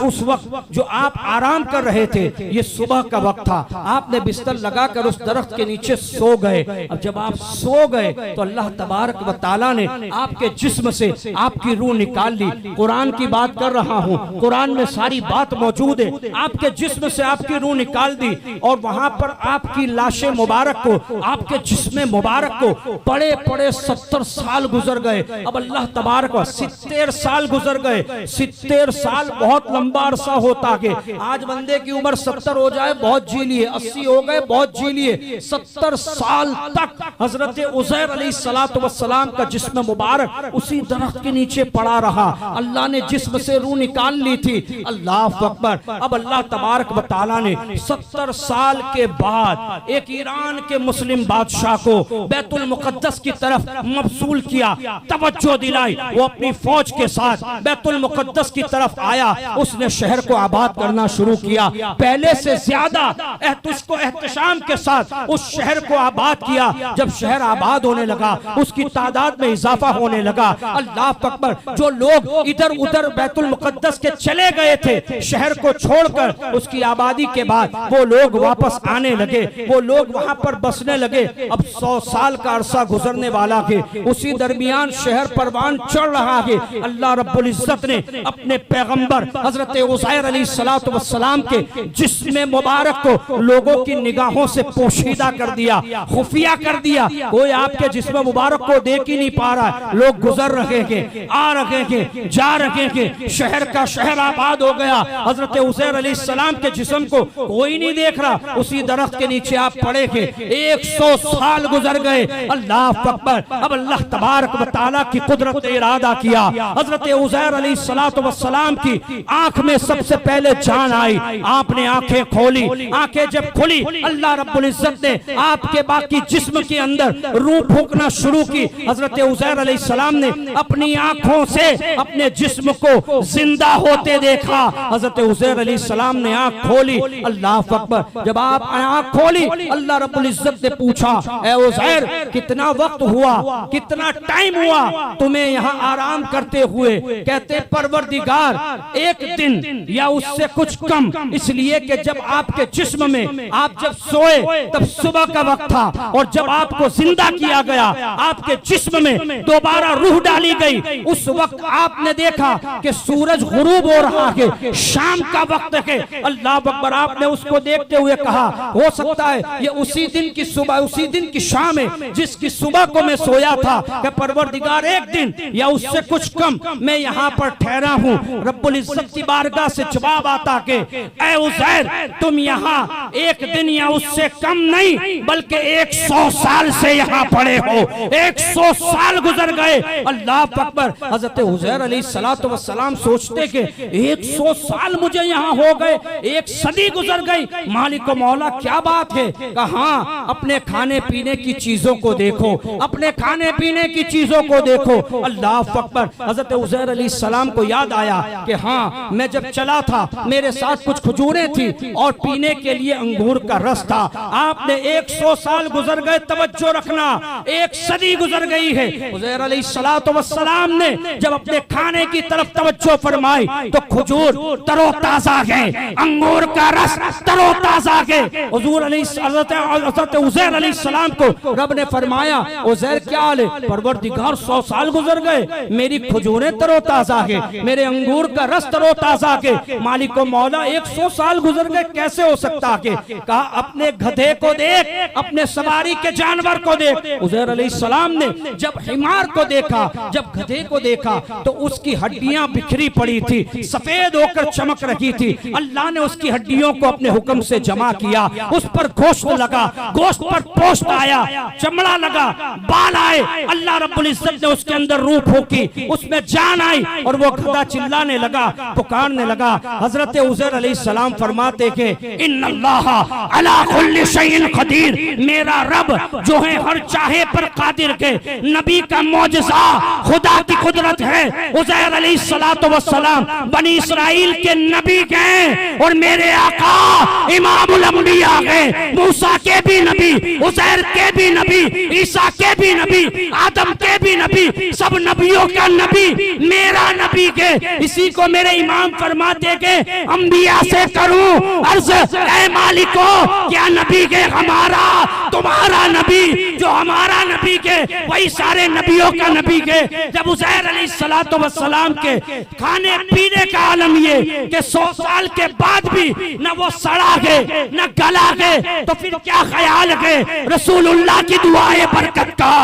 S3: उस वक्त जो आप आराम कर रहे थे, ये सुबह का वक्त था, आपने बिस्तर लगाकर उस दरख्त के नीचे सो गए। अब जब आप सो गए तो अल्लाह तबारक व तआला ने आपके जिस्म से आपकी रूह निकाल ली। कुरान की बात कर रहा हूँ, कुरान में सारी बात मौजूद है। आपके जिस्म से आपकी रूह निकाल दी और वहां पर आपकी लाशे मुबारक को, आपके जिस्म मुबारक को पड़े पड़े 70 साल गुजर गए। अब अल्लाह तबारक 70 साल गुजर गए। 70 साल बहुत लंबा अरसा होता है। आज बंदे की उम्र 70 हो जाए बहुत जी लिए, 80 हो गए बहुत जी लिए। 70 साल तक हजरत उज़ैर अलैहिस्सलातु वस्सलाम का जिस्म मुबारक उसी दरख्त के नीचे पड़ा रहा। अल्लाह ने जिस्म से रूह निकाल ली थी। अल्लाह अकबर। अब अल्लाह तबारक व तआला ने 70 साल के बाद एक ईरान के मुस्लिम बादशाह को बैतुल मुकद्दस की तरफ मबसूल किया, तवज्जो दिलाई। वो अपनी फौज के साथ बैतुल मुकद्दस की तरफ आया। उसने शहर को आबाद करना शुरू किया। पहले से ज्यादा उसको एहतशाम के साथ उस शहर को आबाद किया। जब शहर आबाद होने लगा, उसकी तादाद में इजाफा होने लगा। अल्लाह अकबर। जो लोग इधर उधर बैतुल मुकद्दस के चले गए थे शहर को छोड़कर, उसकी आबादी के बाद वो लोग वापस आने लगे, वो लोग वहां पर बसने लगे। अब 100 साल का अरसा गुजरने वाला है। उसी दरमियान शहर परवान चढ़ रहा है। अल्लाह रब्बुल इज्जत ने अपने पैगंबर हजरत उज़ैर अलैहिस्सलातु वस्सलाम के जिस्म मुबारक को लोगों की निगाहों से पोशीदा कर दिया, खुफिया कर दिया। कोई आपके जिस्म मुबारक को देख ही नहीं पा रहा। लोग गुजर रहे हैं, आ रहे हैं, जा रहे हैं। शहर का शहर आबाद हो गया। हजरत उज़ैर अलैहिस्सलाम के जिस्म को कोई नहीं देख रहा। उसी दरख्त के नीचे आप पड़े थे। 100 साल गुजर गए। अल्लाह अकबर। अब अल्लाह तबारक व तआला की कुदरत ने इरादा किया। हजरत उज़ैर अलैहिस्सलातु वस्सलाम की आंख में सबसे पहले जान आई। आपने आंखें खोली। आंखें जब खुली, अल्लाह रब्बुल इज्जत ने आपके बाकी जिस्म के अंदर रूह फूंकना शुरू की। हजरत उज़ैर अलैहिस्सलाम ने अपनी आंखों से अपने जिस्म को जिंदा होते देखा। हजरत उज़ैर अलैहिस्सलाम ने आंख खोली। अल्लाह अकबर। जब आप आंख खोली, अल्लाह रब्बुल इज्जत ने पूछा, ए उज़ैर कितना वक्त हुआ, कितना टाइम हुआ तुम्हें यहाँ आराम करते हुए? कहते परवरदिगार एक दिन या उससे कुछ कम, इसलिए कि जब आपके जिस्म में आप जब सोए तब सुबह का वक्त था और जब आपको जिंदा किया गया, आपके जिस्म में दोबारा रूह डाली गई, उस वक्त आपने देखा कि सूरज गुरूब हो रहा है, शाम का वक्त है। अल्लाह अकबर। आपने उसको देखते हुए कहा, हो सकता है ये उसी दिन की सुबह, उसी दिन की शाम है जिसकी सुबह को मैं सोया था। कि परवरदिगार एक दिन या उससे कुछ कम मैं यहाँ पर ठहरा हूँ। रब्बुल इज्जत की बारगाह से जवाब आता कि ऐ उज़ैर तुम यहाँ एक दिन या उससे कम नहीं बल्कि 100 साल से यहाँ पड़े हो। 100 साल गुजर गए। अल्लाह अकबर। हजरत उज़ैर अलैहिस्सलातु वस्सलाम सोचते कि 100 साल मुझे यहाँ हो गए, 1 सदी गुजर गई। मालिक व मौला क्या बात है? कहा अपने खाने पीने की चीजों को देखो, अपने खाने पीने की चीजों को देखो। अल्लाह अकबर। हजरत उज़ैर अलैहिस्सलाम को याद आया कि हाँ मैं जब चला था मेरे साथ कुछ खजूरें थी और पीने के लिए अंगूर का रस था। आपने 100 साल गुजर गए, तवज्जो रखना, 1 सदी गुजर गई है। उज़ैर अलैहिस्सलातु वस्सलाम ने जब अपने खाने की तरफ तवज्जो फरमाई तो खजूर तरोताजा है, अंगूर का रस तरोताजा है। हजरत उज़ैर अलैहिस्सलाम को रब ने फरमाया, उज़ैर क्या हाल है? परवरदिगार 100 साल गुजर गए, मेरी खजूरें तरोताजा है, मेरे अंगूर का रस तरोताजा है। मालिक व मौला 100 साल गुजर गए, कैसे हो सकता है? कहा अपने गधे को देख, अपने सवारी के जानवर को देख। उज़ैर अलैहिस्सलाम ने जब हिमार को देखा, जब गधे को देखा तो उसकी हड्डियां बिखरी पड़ी थी, सफेद होकर चमक रही थी। अल्लाह ने उसकी हड्डियों को अपने हुक्म से जमा किया। उस पर गोश्त लगा, गोश्त पर पोस्ट आया, चमड़ा लगा, बाल आए। अल्लाह रब्बुल इज्जत ने उसके अंदर रूह फूंकी, उसमें जान आई और वो गधा चिल्लाने लगा, पुकारने लगा। हजरत उज़ैर अलैहिस्सलाम फरमाते के इन्नल्लाह अला कुल्ली शैइन कदीर, मेरा रब जो है हर चाहे पर कादिर के। नबी का मौजज़ा खुदा की कुदरत है। उज़ैर अलैहिस्सलातु वस्सलाम बनी इस्राइल के नबी गए और मेरे आका इमामुल अंबिया है। मूसा के भी नबी, उज़ैर के भी नबी, ईसा के भी नबी, आदम के भी नबी, सब नबियों का नबी मेरा नबी नबी के। इसी को मेरे इमाम फरमाते के अंबिया से करूं अर्ज, ऐ मालिको क्या नबी के हमारा तुम्हारा नबी, जो हमारा नबी के वही सारे नबियों का नबी के। जब उज़ैर अलैहिस्सलातु वस्सलाम के खाने पीने का आलम ये कि 100 साल के बाद भी न वो सड़ा गए न गला गए, तो फिर क्या ख्याल है रसूलुल्लाह की दुआए बरकत का,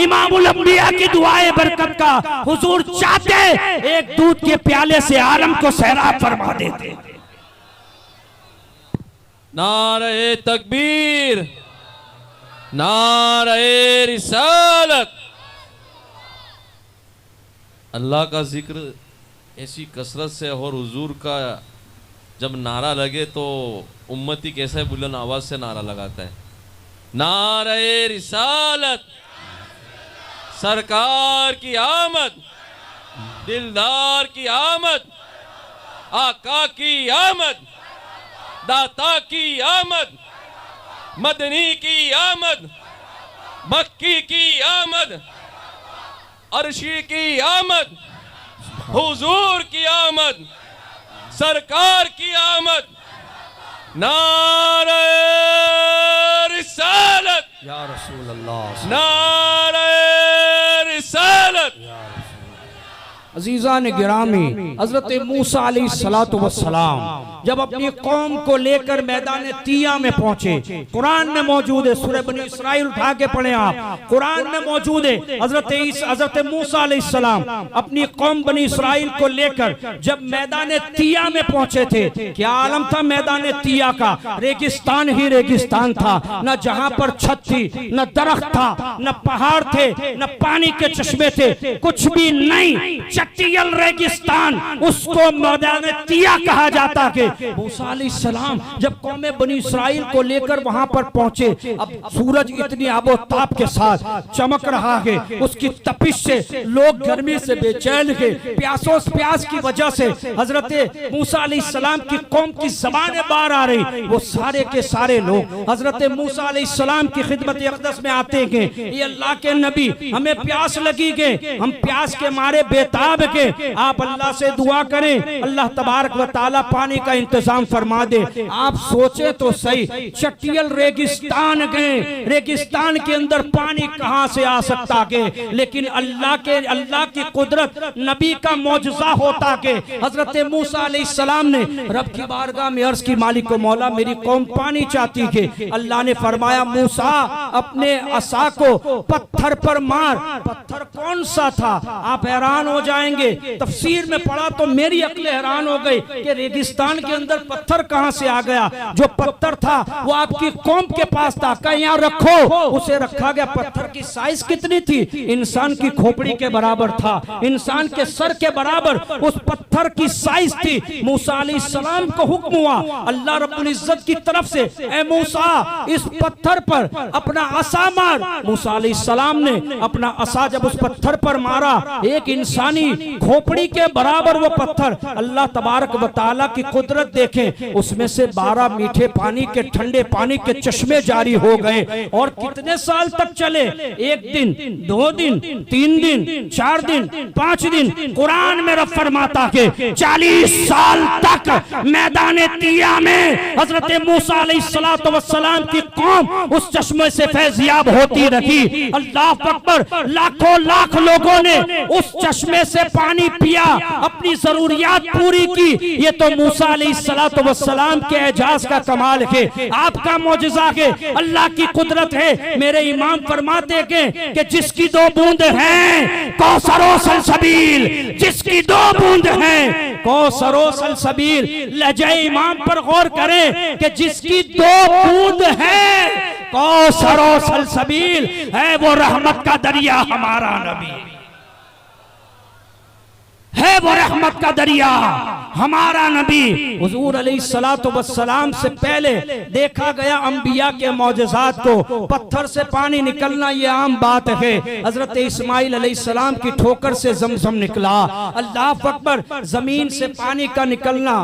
S3: इमामुल अंबिया की दुआए बरकत का। हुजूर चाहते एक दूध के प्याले से आलम को सैराब फरमा देते।
S2: नारे तकबीर, नारे रिसालत। अल्लाह का जिक्र ऐसी कसरत से और हुजूर का जब नारा लगे तो उम्मती कैसे बुलंद आवाज से नारा लगाता है। नारे रिसालत, सरकार की आमद, दिलदार की आमद, आका की आमद, दाता की आमद, मदनी की आमद, मक्की की आमद, अर्शी की आमद, हुजूर की आमद, सरकार की आमद। नारे रिसालत
S1: या रसूल अल्लाह,
S2: नारे रिसालत।
S3: अजीज़ान गिरामी, हजरत मूसा अलैहिस्सलातु वस्सलाम जब अपनी कौम को लेकर मैदान तिया में पहुंचे, कुरान में मौजूद है, सूरह बनी इसराइल उठा के पढ़े आप, कुरान में मौजूद है। हजरत मूसा अलैहिस्सलाम अपनी कौम बनी इसराइल को लेकर जब मैदान तिया में पहुंचे थे, क्या आलम था मैदान तिया का? रेगिस्तान ही रेगिस्तान था, न जहां पर छत थी, न दरख्त था, न पहाड़ थे, न पानी के चश्मे थे, कुछ भी नहीं, चटियल रेगिस्तान। उसको मैदान तिया कहा जाता कि मूसा अलैहिस्सलाम जब कौम बनी इसराइल को लेकर वहां पर पहुंचे, अब सूरज इतनी आबोताब के साथ चमक रहा है, उसकी तपिश से लोग गर्मी से बेचैन है, प्यास की वजह से हजरत मूसा अलैहिस्सलाम की कौम की ज़बानें बाहर आ रही। वो सारे के सारे लोग हजरत मूसा अलैहिस्सलाम की खिदमत अक़दस में आते हैं, ये अल्लाह के नबी हमें प्यास लगी के, हम प्यास के मारे बेताब के, आप अल्लाह से दुआ करें, अल्लाह तबारक व तआला पानी का इंतजाम फरमा दे। आप सोचे तो सही, चटियल रेगिस्तान गए, रेगिस्तान के अंदर पानी कहां से आ सकता के? लेकिन अल्लाह की कुदरत, नबी का मौजज़ा होता के हजरत मूसा अलैहिस्सलाम ने रब की बारगाह में अर्ज की, मालिक को मौला मेरी कौम पानी चाहती है। अल्लाह ने फरमाया मूसा अपने असा को पत्थर पर मार। पत्थर कौन सा था? आप हैरान हो जाएंगे, तफसीर में पढ़ा तो मेरी अक्ल हैरान हो गई कि रेगिस्तान के अंदर पत्थर कहां से आ गया? जो पत्थर था वो आपकी कौम के पास था, कहीं यहाँ रखो, उसे रखा गया। पत्थर की साइज कितनी थी? इंसान की खोपड़ी के बराबर था, इंसान के सर के बराबर उस पत्थर की साइज थी। मूसा अलैहिस्सलाम को हुक्म हुआ अल्लाह रब्बुल इज्जत की तरफ से, ए मूसा इस पत्थर पर अपना असा मार। मूसा अलैहिस्सलाम ने अपना असा जब उस पत्थर पर मारा, एक इंसानी खोपड़ी के बराबर वो पत्थर, अल्लाह तबारक व तआला की कुदरत देखें, उसमें से 12 मीठे पानी के, ठंडे पानी के चश्मे जारी हो गए। और कितने साल तक चले? 1 दिन, 2 दिन, 3 दिन, 4 दिन, 5 दिन। कुरान में रब फरमाता के 40 साल तक मैदान तिया में हजरत मूसा अलैहिस्सलातु वस्सलाम की कौम उस चश्मे से फैज़याब होती रही। अल्लाह अकबर, लाखों लाख लोगों ने उस चश्मे से पानी पिया, अपनी जरूरियात पूरी की। ये तो मूसा अलैहिस्सलातु वस्सलाम के एजाज का कमाल है, आपका मौजज़ा है, अल्लाह की कुदरत है। मेरे इमाम फरमाते कि जिसकी 2 बूंद हैं कौसरो सलसबील, जिसकी 2 बूंद हैं कौसरो सलसबील। लहजे इमाम पर गौर करें कि जिसकी 2 बूंद हैं कौसरो सलसबील है, वो रहमत का दरिया हमारा नबी है, वो रहमत का दरिया हमारा नबी। हुजूर अलैहिस्सलातु वस्सलाम से पहले देखा गया अंबिया के मौजज़ात को, पत्थर से पानी निकलना ये आम बात है। हजरत इस्माइल अलैहिस्सलाम की ठोकर से ज़मज़म निकला। अल्लाह अकबर, जमीन से पानी का निकलना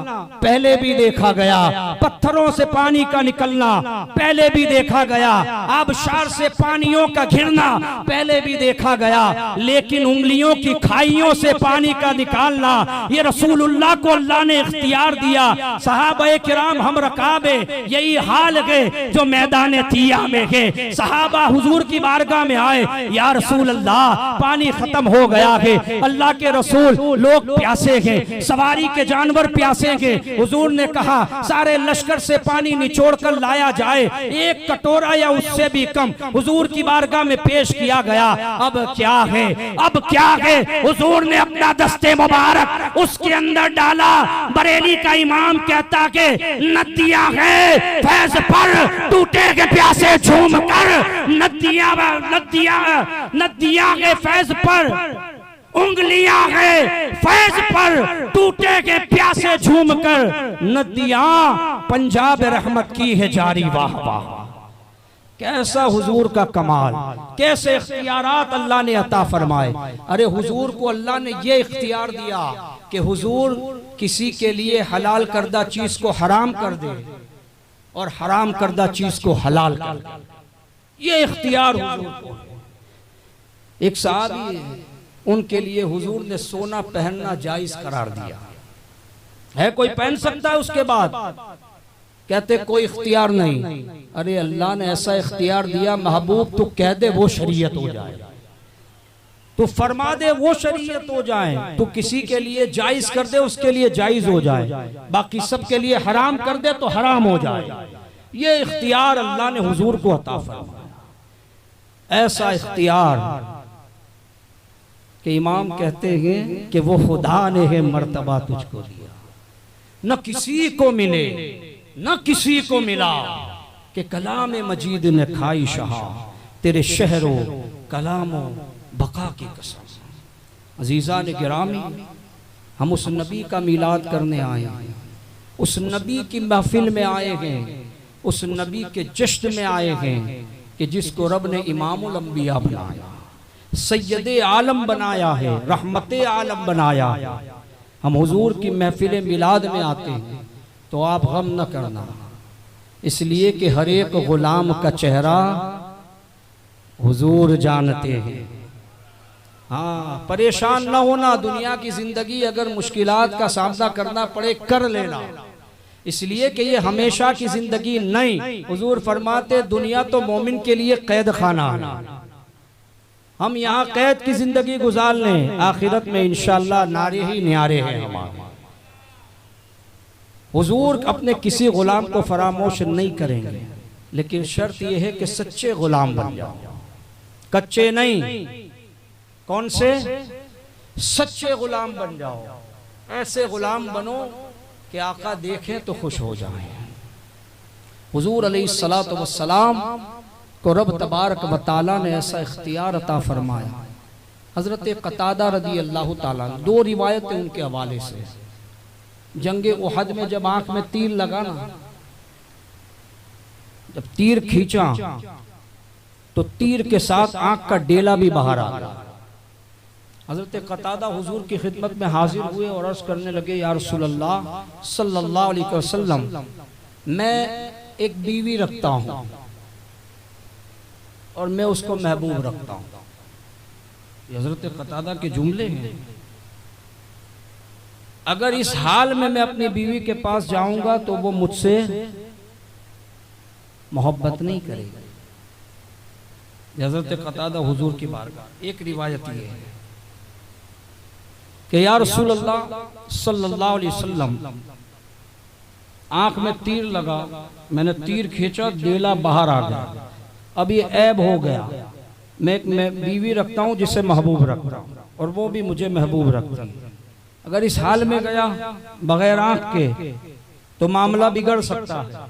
S3: पहले भी देखा गया, पत्थरों से पानी का निकलना पहले भी देखा गया, आबशार से पानियों का घिरना पहले भी देखा गया, लेकिन उंगलियों की खाइयों से पानी का निकालना, ये रसूलुल्लाह को अल्लाह ने इख्तियार दिया। सहाबाए किराम हम रकाबे यही हाल है जो मैदान तिया में है। सहाबा हुजूर की बारगाह में आए, या रसूल अल्लाह पानी खत्म हो गया है, अल्लाह के रसूल लोग प्यासे हैं, सवारी के जानवर प्यासे हैं। हुजूर ने कहा सारे लश्कर से पानी निचोड़ कर लाया जाए, एक कटोरा या उससे भी कम हुजूर की बारगाह में पेश किया गया। अब क्या है, अब क्या है? हुजूर ने अपना दस्ते मुबारक उसके अंदर डाला। बरेली का इमाम कहता कि नदियां है फैज पर टूटे के प्यासे झूम कर, नदियां नदियां के फैज पर उंगलियां है फैज पर टूटे के प्यासे झूम कर, नदियां पंजाब रहमत की है जारी। वाह वाह, कैसा हुजूर का कमाल, कैसे इख्तियारात अल्लाह ने अता फरमाए। अरे हुजूर को अल्लाह ने ये इख्तियार दिया कि हुजूर किसी के लिए हलाल करदा चीज को हराम कर दे और हराम करदा चीज को हलाल कर दे, ये इख्तियार हुजूर को। एक साहबी उनके लिए हुजूर ने सोना पहनना जायज करार दिया है, कोई पहन सकता है उसके बाद? कहते कोई इख्तियार नहीं। अरे अल्लाह ने ऐसा इख्तियार दिया, महबूब तू कह दे वो शरीयत हो जाए, तू फरमा दे वो शरीयत हो जाए, तू किसी के लिए जायज कर दे उसके लिए जायज हो जाए, बाकी सब के लिए हराम कर दे तो हराम हो जाए। ये इख्तियार अल्लाह ने हुजूर को अता फरमाया। ऐसा इख्तियार कि इमाम कहते हैं कि वो खुदा ने है मर्तबा तुझको दिया, न किसी को मिले न किसी को मिला कि कलाम मजीद ने खाई शहा, तेरे शहरों कलामो बका की कसम। अजीजा ने गिरामी, हम उस नबी का मिलाद करने आए हैं, उस नबी की महफिल में आए हैं, उस नबी के जश्न में आए हैं कि जिसको रब ने इमामुल अंबिया बनाया, सैयदे आलम बनाया है, रहमते आलम बनाया। हम हुजूर की महफिल मिलाद में आते हैं तो आप गम न करना, इसलिए कि हर एक गुलाम का चेहरा हुजूर जानते हैं। हाँ, परेशान न होना, दुनिया की जिंदगी अगर मुश्किलात का सामना करना पड़े कर लेना, इसलिए कि ये हमेशा की जिंदगी नहीं। हुजूर फरमाते दुनिया तो मोमिन के लिए कैद खाना है, हम यहाँ कैद की जिंदगी गुजार लें, आखिरत में इंशाअल्लाह नारे ही न्यारे हैं हमारे। हुजूर अपने किसी गुलाम को फरामोश नहीं करेंगे, लेकिन शर्त यह है कि सच्चे गुलाम बन जाओ, कच्चे नहीं। कौन से? सच्चे गुलाम बन जाओ, ऐसे गुलाम बनो कि आका देखें तो खुश हो जाए। हुजूर अलैहिस्सलातु वस्सलाम को रब तबारक व तआला ने ऐसा इख्तियार अता फरमाया। हजरत कतादा रदी अल्लाह ताला, दो रिवायतें उनके हवाले से। जंगे उहद में जब आंख में तीर लगा ना, जब तीर खींचा तो तीर के साथ आंख का डेला भी बाहर आ गया। हजरत कतादा हुजूर की खिदमत में हाजिर हुए और अर्ज करने लगे, या रसूल अल्लाह सल्लल्लाहु अलैहि वसल्लम, मैं एक बीवी रखता हूँ और मैं उसको महबूब रखता हूँ। हजरत कतादा के जुमले हैं, अगर इस हाल में मैं अपनी बीवी के पास जाऊंगा तो वो मुझसे मोहब्बत नहीं करेगी। हजरत कतादा हुजूर की बारगाह। एक रिवायत ये है कि या रसूल अल्लाह सल्लल्लाहु अलैहि वसल्लम, आंख में तीर लगा, मैंने तीर खींचा, डेला बाहर आ गया, अब ये ऐब हो गया। मैं बीवी रखता हूँ जिसे महबूब रखता हूँ और वो भी मुझे महबूब रखती है। अगर इस हाल में गया बगैर आंख के तो मामला बिगड़ सकता है।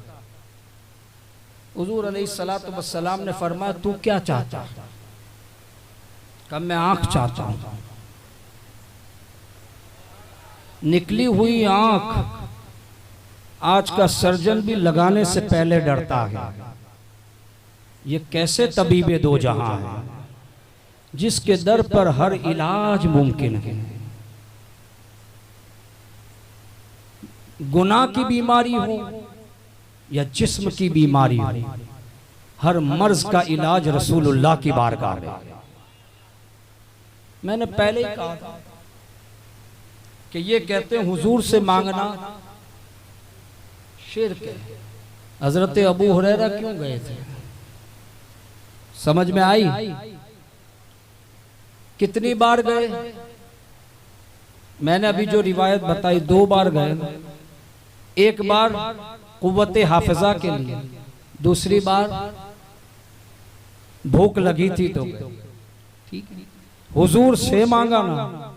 S3: हुजूर अलैहिस्सलातु वस्सलाम ने फरमाया, तू क्या चाहता है? कब मैं आंख चाहता हूं। निकली हुई आंख आज का सर्जन भी लगाने से पहले डरता है। ये कैसे तबीबे दो जहां है जिसके दर पर हर इलाज मुमकिन है। गुनाह की बीमारी हो या जिस्म की बीमारी हो, हर मर्ज का इलाज रसूलुल्लाह की बारगाह में। मैंने पहले ही कहा था कि ये कहते हैं हुजूर से मांगना शिर्क है। हजरत अबू हुरैरा क्यों गए थे? समझ में आई? कितनी बार गए? मैंने अभी जो रिवायत बताई 2 बार गए। एक बार कुव्वत हाफिजा के लिए, दूसरी बार भूख लगी थी तो गए। ठीक है, हुजूर से मांगा ना।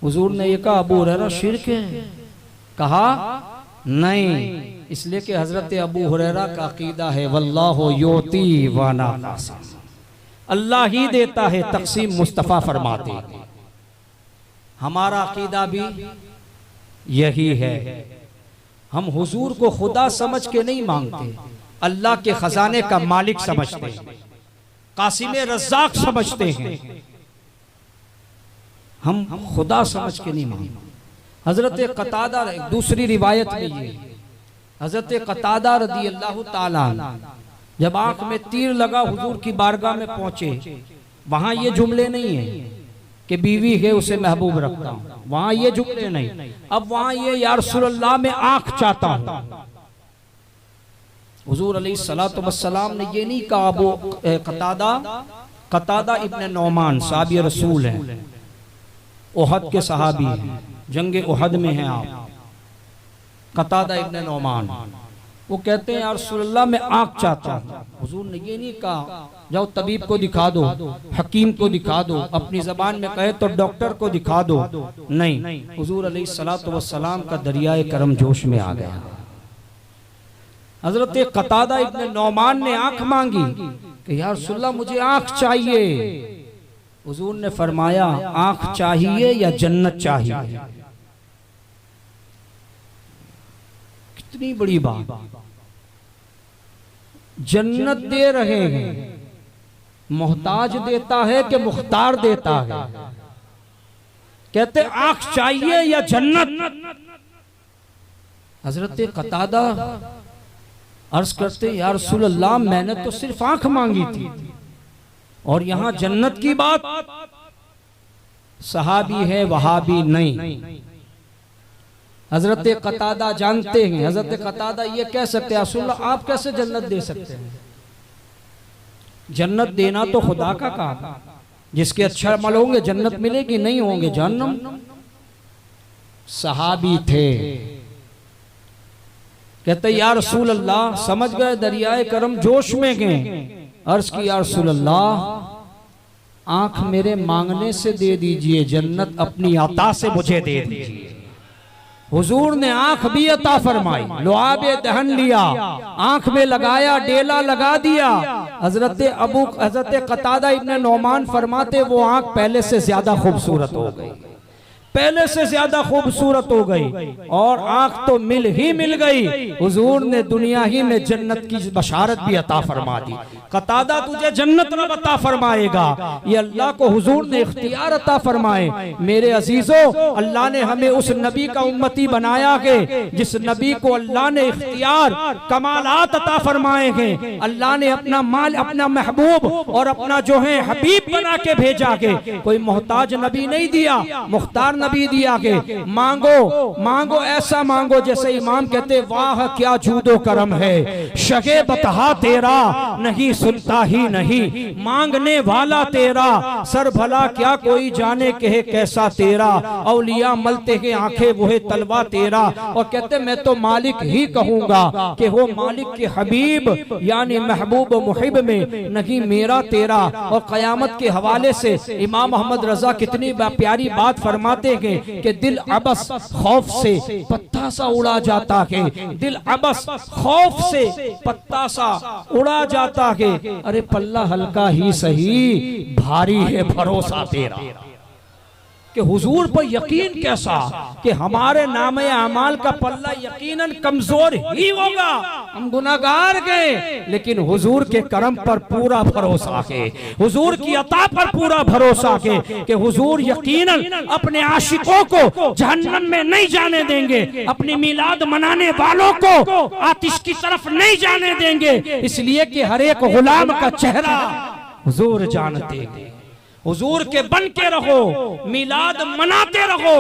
S3: हुजूर ने ये कहा अबू हुरैरा शिर्क है? कहा नहीं, इसलिए कि हजरत अबू हुरैरा का अकीदा है वल्लाहु युती व ला नासिम, अल्लाह ही देता है, तकसीम मुस्तफा फरमाते हैं। हमारा अकीदा भी यही है। हम हुजूर को खुदा समझ के नहीं मांगते, अल्लाह के खजाने का मालिक समझते हैं, कासिम रज़्ज़ाक समझते हैं। हम खुदा समझ के नहीं मांगते। हजरत कतादा, दूसरी रिवायत में ये हजरत कतादा रदी अल्लाह ताला जब आंख में तीर लगा हुजूर की बारगाह में पहुंचे, वहां ये जुमले नहीं है कि बीवी है उसे महबूब रखता हूं, वहां ये जुमले नहीं। अब वहां ये या रसूलल्लाह में आंख चाहता हूं। हुजूर अलैहिस्सलातु वस्सलाम ने ये नहीं कहा। वो कतादा इब्न नौमान साहबी रसूल हैं, उहद के सहाबी हैं, जंगे उहद में हैं आप। कतादा इब्न नौमान वो कहते हैं या रसूलल्लाह मैं आंख चाहता हूं। हुजूर ने ये नहीं कहा जाओ तबीब को दिखा दो, हकीम को दिखा दो, अपनी जबान में कहे तो डॉक्टर को दिखा दो। नहीं, हुजूर अलैहिस्सलातु वस्सलाम का दरियाए करम जोश में आ गया। हजरत कतादा इब्न नौमान ने आंख मांगी कि या रसूलल्लाह मुझे आंख चाहिए। हुजूर ने फरमाया आंख चाहिए या जन्नत चाहिए? कितनी बड़ी बात। जन्नत दे रहे हैं, मोहताज देता है कि मुख्तार देता है? कहते आंख चाहिए या जन्नत? हजरत कतादा अर्ज करते या रसूल अल्लाह मैंने तो सिर्फ आंख मांगी थी और यहां जन्नत की बात। सहाबी है वहाबी नहीं। हजरत कतादा जानते हैं, हजरत कतादा ये कह सकते हैं रसूल अल्लाह आप कैसे जन्नत दे सकते हैं? जन्नत देना तो खुदा का काम, जिसके अच्छा अमल होंगे जन्नत मिलेगी, नहीं होंगे जहन्नम। सहाबी थे, कहते या रसूल अल्लाह समझ गए दरियाए करम जोश में गए। अर्ज की या रसूल अल्लाह आंख मेरे मांगने से दे दीजिए, जन्नत अपनी अता से मुझे दे दीजिए। हुजूर ने आंख भी अता फरमाई, लुआबे दहन लिया, आंख में लगाया, डेला लगा दिया। हजरत कतादा इब्न नौमान फरमाते वो आंख पहले से ज्यादा खूबसूरत हो गई, पहले से ज्यादा खूबसूरत हो गई और आंख तो मिल गई। हुजूर ने दुनिया ही में जन्नत की बशारत भी अता फरमा दी। कतादा तुझे जन्नत न अता फरमाएगा, ये अल्लाह को हुजूर ने इख्तियार अता फरमाए। मेरे अजीजों, अल्लाह ने हमें उस नबी का उम्मती बनाया है जिस नबी को अल्लाह ने इख्तियार कमालात अता फरमाए हैं। अल्लाह ने अपना माल, अपना महबूब और अपना जो है हबीब बना के भेजा के। कोई मोहताज नबी नहीं दिया, मुख्तार नबी दिया के। मांगो मांगो ऐसा मांगो जैसे इमाम कहते वाह क्या जूदो करम है, शगे बतहा तेरा नहीं सुनता ही नहीं, मांगने वाला तेरा सर भला क्या कोई जाने के है कैसा तेरा, औलिया मलते हैं आंखें वो है तलवा तेरा। और कहते मैं तो मालिक ही कहूंगा कि वो मालिक के हबीब यानी महबूब मुहिब में नहीं मेरा तेरा। और कयामत के हवाले से इमाम मोहम्मद रजा कितनी प्यारी बात फरमाते हैं कि दिल अबस खौफ से पत्ता सा उड़ा जाता है, दिल अबस खौफ से पत्ता सा उड़ा जाता है। अरे पल्ला हल्का ही सही, भारी है भरोसा तेरा। कि हुजूर पर यकीन कैसा कि हमारे नामे अमाल का पल्ला यकीनन कमजोर ही होगा, हम गुनाहगार गए, लेकिन हुजूर के करम पर पूरा भरोसा है, हुजूर की अता पर पूरा भरोसा है कि हुजूर यकीनन अपने आशिकों को जहन्नम में नहीं जाने देंगे, अपनी मिलाद मनाने वालों को आतिश की तरफ नहीं जाने देंगे। इसलिए कि हर एक गुलाम का चेहरा हुजूर जानते हैं, हुजूर के बन के रहो, मिलाद मनाते रहो,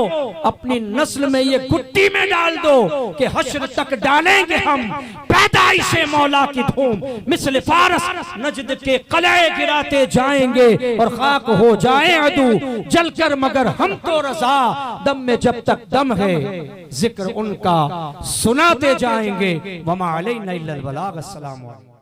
S3: अपनी नस्ल में ये गुट्टी में डाल दो कि हश्र तक डालेंगे हम पैदाइशे मौला की धूम, मिस्ल फारस नजद के कलए गिराते जाएंगे और खाक हो जाए अदू जलकर मगर हम तो रजा, दम में जब तक दम है जिक्र उनका सुनाते जाएंगे। वमा अलैना इल्लल बलाग। अस्सलाम वालेकुम।